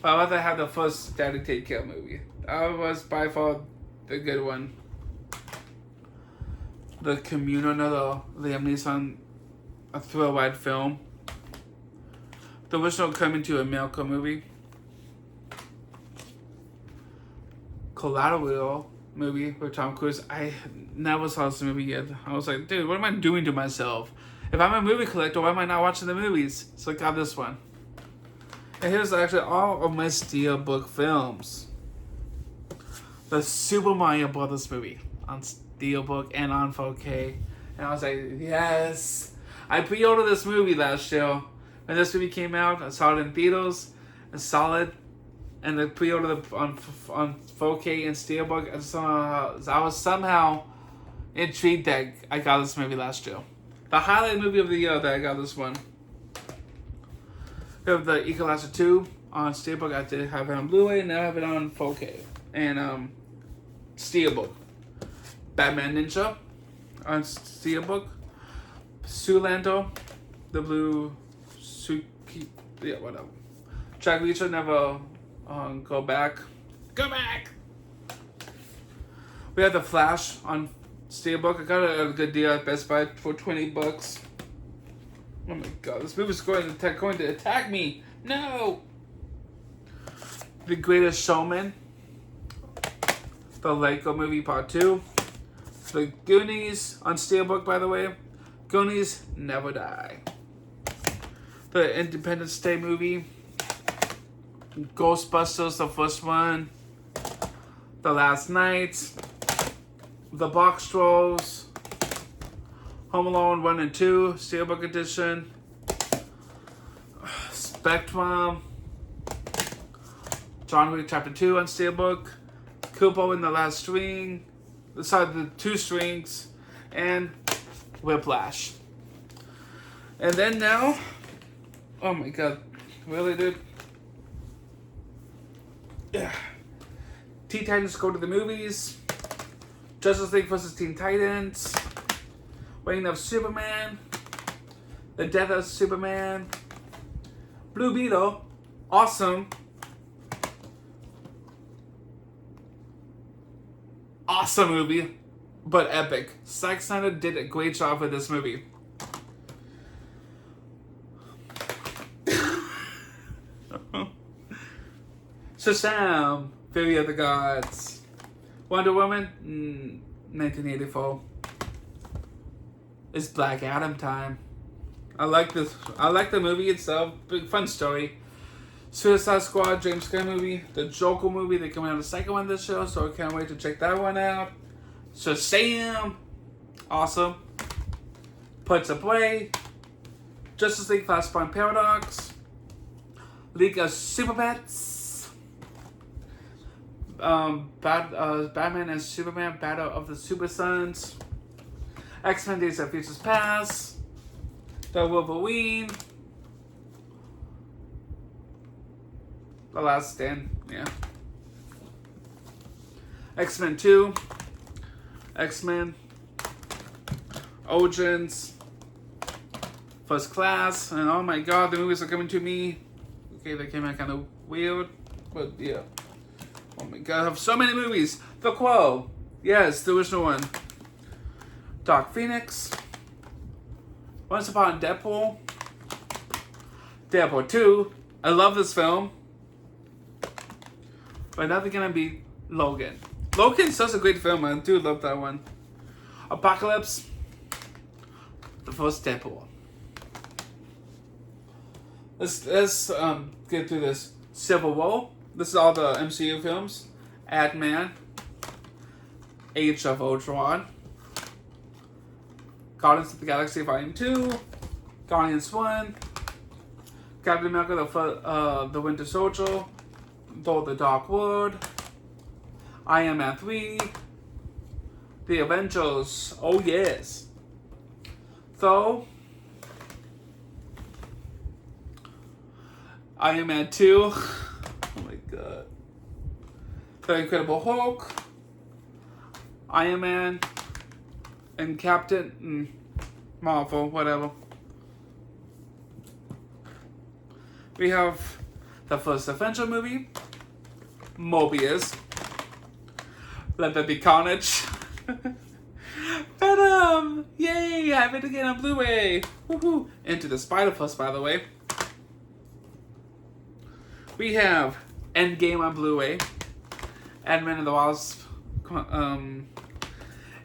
But I'd rather have the first Daddy Day Kill movie. That was by far the good one. The Commune, another Liam Neeson, a thrill ride film. The original Coming to America movie. Collateral movie with Tom Cruise. I never saw this movie yet. I was like, dude, what am I doing to myself? If I'm a movie collector, why am I not watching the movies? So I got this one. And here's actually all of my Steelbook films. The Super Mario Brothers movie on Steelbook and on 4K. And I was like, yes. I pre-ordered this movie last year. When this movie came out, I saw it in theaters. I saw it. And I pre-ordered it on 4K and Steelbook. And I was somehow intrigued that I got this movie last year. The highlight movie of the year that I got this one. We have the Equalizer 2 on Steelbook. I did have it on Blu-ray, and now I have it on 4K. And Steelbook. Batman Ninja on Steelbook. Zoolander, the blue Suki, yeah, whatever. Jack Reacher, Never Go Back. Go back! We have The Flash on Steelbook. I got it at a good deal at Best Buy for $20. Oh my god, this movie's going to attack me! No! The Greatest Showman. The Lego Movie Part 2. The Goonies on Steelbook, by the way. Goonies Never Die. The Independence Day movie. Ghostbusters, the first one. The Last Night. The Box Trolls. Home Alone 1 and 2, Steelbook Edition. Spectrum. John Wick Chapter 2 on Steelbook. Kubo and the Last String. The 2 strings. And Whiplash. And then now, oh my god, really, dude? Yeah. Teen Titans Go to the Movies. Justice League vs. Teen Titans. Reign of Superman. The Death of Superman. Blue Beetle. Awesome. Awesome movie, but epic. Zack Snyder did a great job with this movie. Shazam! Fury of the Gods. Wonder Woman, 1984. It's Black Adam time. I like this. I like the movie itself. Big fun story. Suicide Squad, James Gunn movie. The Joker movie. They're coming out the second one this show, so I can't wait to check that one out. Shazam! Awesome. Puts Away. Justice League Flashpoint Paradox. League of Super Pets. Batman and Superman Battle of the Super Sons. X-Men Days of Futures Past. The Wolverine. The Last Stand, yeah. X-Men 2. X-Men. Origins. First Class. And oh my god, the movies are coming to me. Okay, they came out kind of weird. But yeah. Oh my god, I have so many movies. The Quo. Yes, the original one. Dark Phoenix. Once Upon Deadpool. Deadpool 2. I love this film. But now they're gonna be Logan. Logan's such a great film, I do love that one. Apocalypse. The first Deadpool. Let's get through this. Civil War. This is all the MCU films. Ant-Man. Age of Ultron. Guardians of the Galaxy Volume 2. Guardians 1. Captain America the Winter Soldier. Thor the Dark World. Iron Man 3. The Avengers. Oh yes. Thor. Iron Man 2. Oh my god. The Incredible Hulk. Iron Man. And Captain Marvel, whatever. We have the first Avenger movie. Mobius. Let There Be Carnage. Venom! Yay! I have it again on Blu-ray. Woohoo! Into the Spider-Verse, by the way. We have Endgame on Blu-ray, Ant-Man and the Wasp,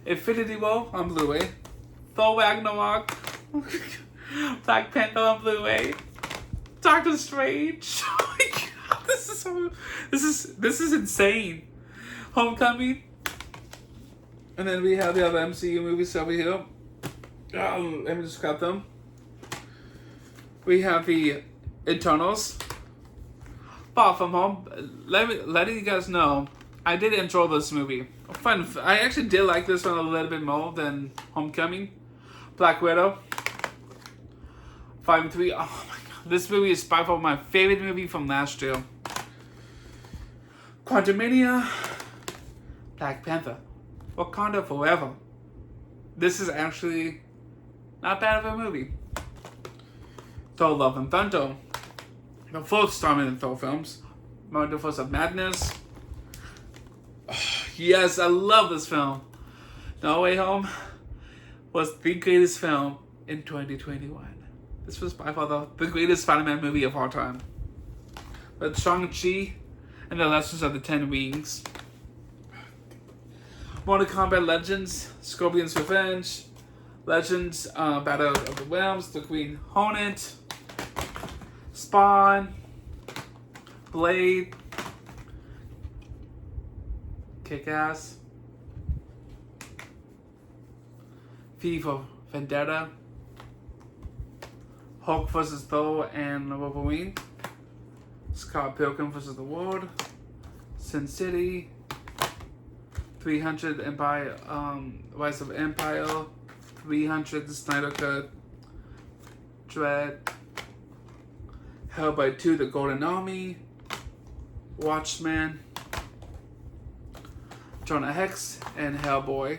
Infinity War on Blu-ray, Thor Ragnarok, Black Panther on Blu-ray, Doctor Strange. Oh my god, this is insane. Homecoming, and then we have the other MCU movies over here. Let me just grab them. We have the Eternals, Far From Home. Letting you guys know, I did enjoy this movie. Fun. I actually did like this one a little bit more than Homecoming. Black Widow. 5 and 3. Oh my god, this movie is by far my favorite movie from last year. Quantumania. Black Panther. Wakanda Forever. This is actually not bad of a movie. Thor Love and Thunder. The fourth starring in Thor films. Multiverse of Madness. Oh, yes, I love this film. No Way Home was the greatest film in 2021. This was by far the greatest Spider-Man movie of all time. But Shang-Chi and the Legends of the Ten Rings. Mortal Kombat Legends, Scorpion's Revenge, Legends, Battle of the Realms, The Green Hornet, Spawn, Blade, Kick-Ass, V for Vendetta, Hulk vs. Thor and Wolverine, Scott Pilgrim vs. the World, Sin City, 300 Empire, Rise of Empire, 300 Snyder Cut, Dread, Hellboy 2, The Golden Army, Watchmen, Jonah Hex, and Hellboy.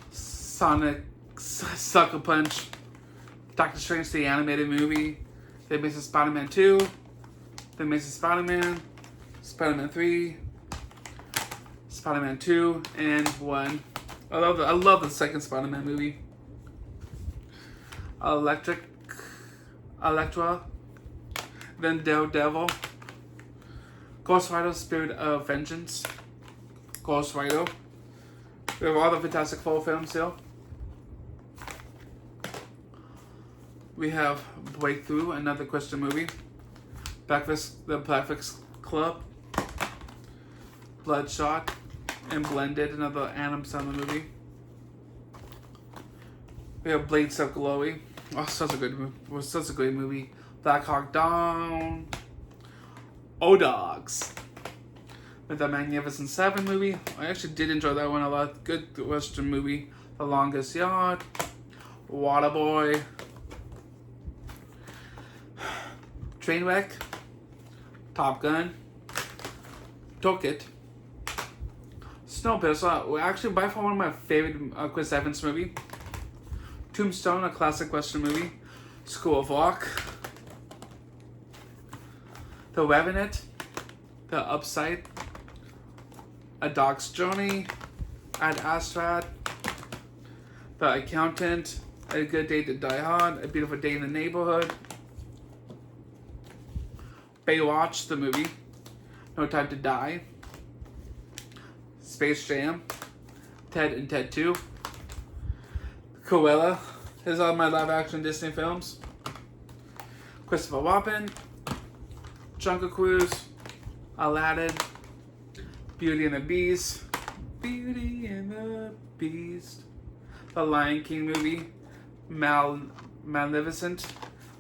Sonic Sucker Punch, Doctor Strange the animated movie, The Amazing Spider-Man 2, The Amazing Spider-Man, Spider-Man 3, Spider-Man 2, and 1. I love the second Spider-Man movie. Elektra, then Daredevil, Ghost Rider, Spirit of Vengeance, Ghost Rider. We have all the Fantastic Four films here. We have Breakthrough, another Christian movie. The Breakfast Club, Bloodshot, and Blended, another Adam Sandler movie. We have Blades of Glory. Oh, such a good movie. Such a great movie. Black Hawk Down. O-Dogs. With the Magnificent Seven movie. I actually did enjoy that one a lot. Good Western movie. The Longest Yard. Waterboy. Trainwreck. Top Gun. Took It. Snowpiercer. Actually, by far one of my favorite Chris Evans movie. Tombstone, a classic Western movie. School of Rock. The Revenant. The Upside. A Dog's Journey. Ad Astra. The Accountant. A Good Day to Die Hard. A Beautiful Day in the Neighborhood. Baywatch, the movie. No Time to Die. Space Jam. Ted and Ted 2. Cruella. These are my live action Disney films. Christopher Robin. Jungle Cruise. Aladdin. Beauty and the Beast. Beauty and the Beast. The Lion King movie. Maleficent.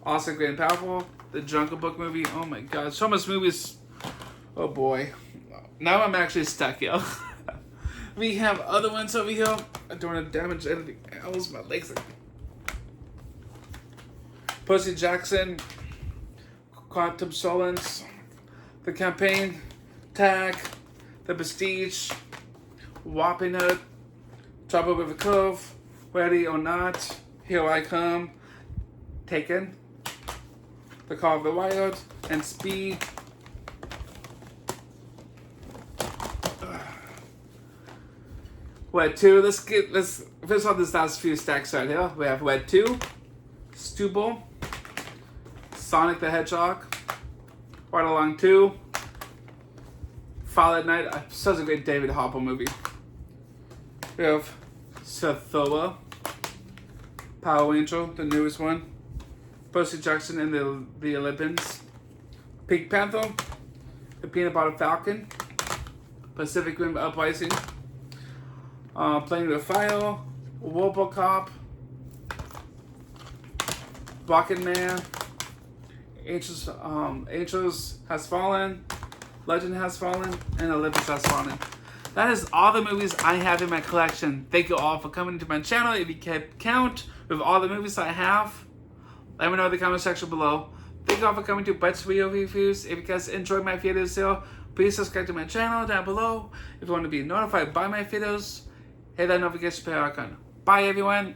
Also Great and Powerful. The Jungle Book movie. Oh my god. So much movies. Oh boy. Now I'm actually stuck, yo. We have other ones over here. I don't want to damage anything else. My legs are... Percy Jackson. Quantum Solace. The Campaign. Tag. The Prestige. Whopping Hood. Trouble with a Curve. Ready or Not. Here I Come. Taken. The Call of the Wild. And Speed. Red 2, let's finish off this last few stacks right here. We have Red 2, Stubble, Sonic the Hedgehog, Ride Along 2, Violent Night, such a great David Harbour movie. We have Sathoa, Power Angel, the newest one, Percy Jackson and the Olympians, Pink Panther, The Peanut Butter Falcon, Pacific Rim Uprising, Playing with Fire, RoboCop, Rocket Man, Angels Has Fallen, Legend Has Fallen, and Olympus Has Fallen. That is all the movies I have in my collection. Thank you all for coming to my channel. If you kept count with all the movies I have, let me know in the comment section below. Thank you all for coming to Brett's Video Reviews. If you guys enjoyed my videos still, please subscribe to my channel down below. If you want to be notified by my videos, hit that notification bell icon. Bye everyone.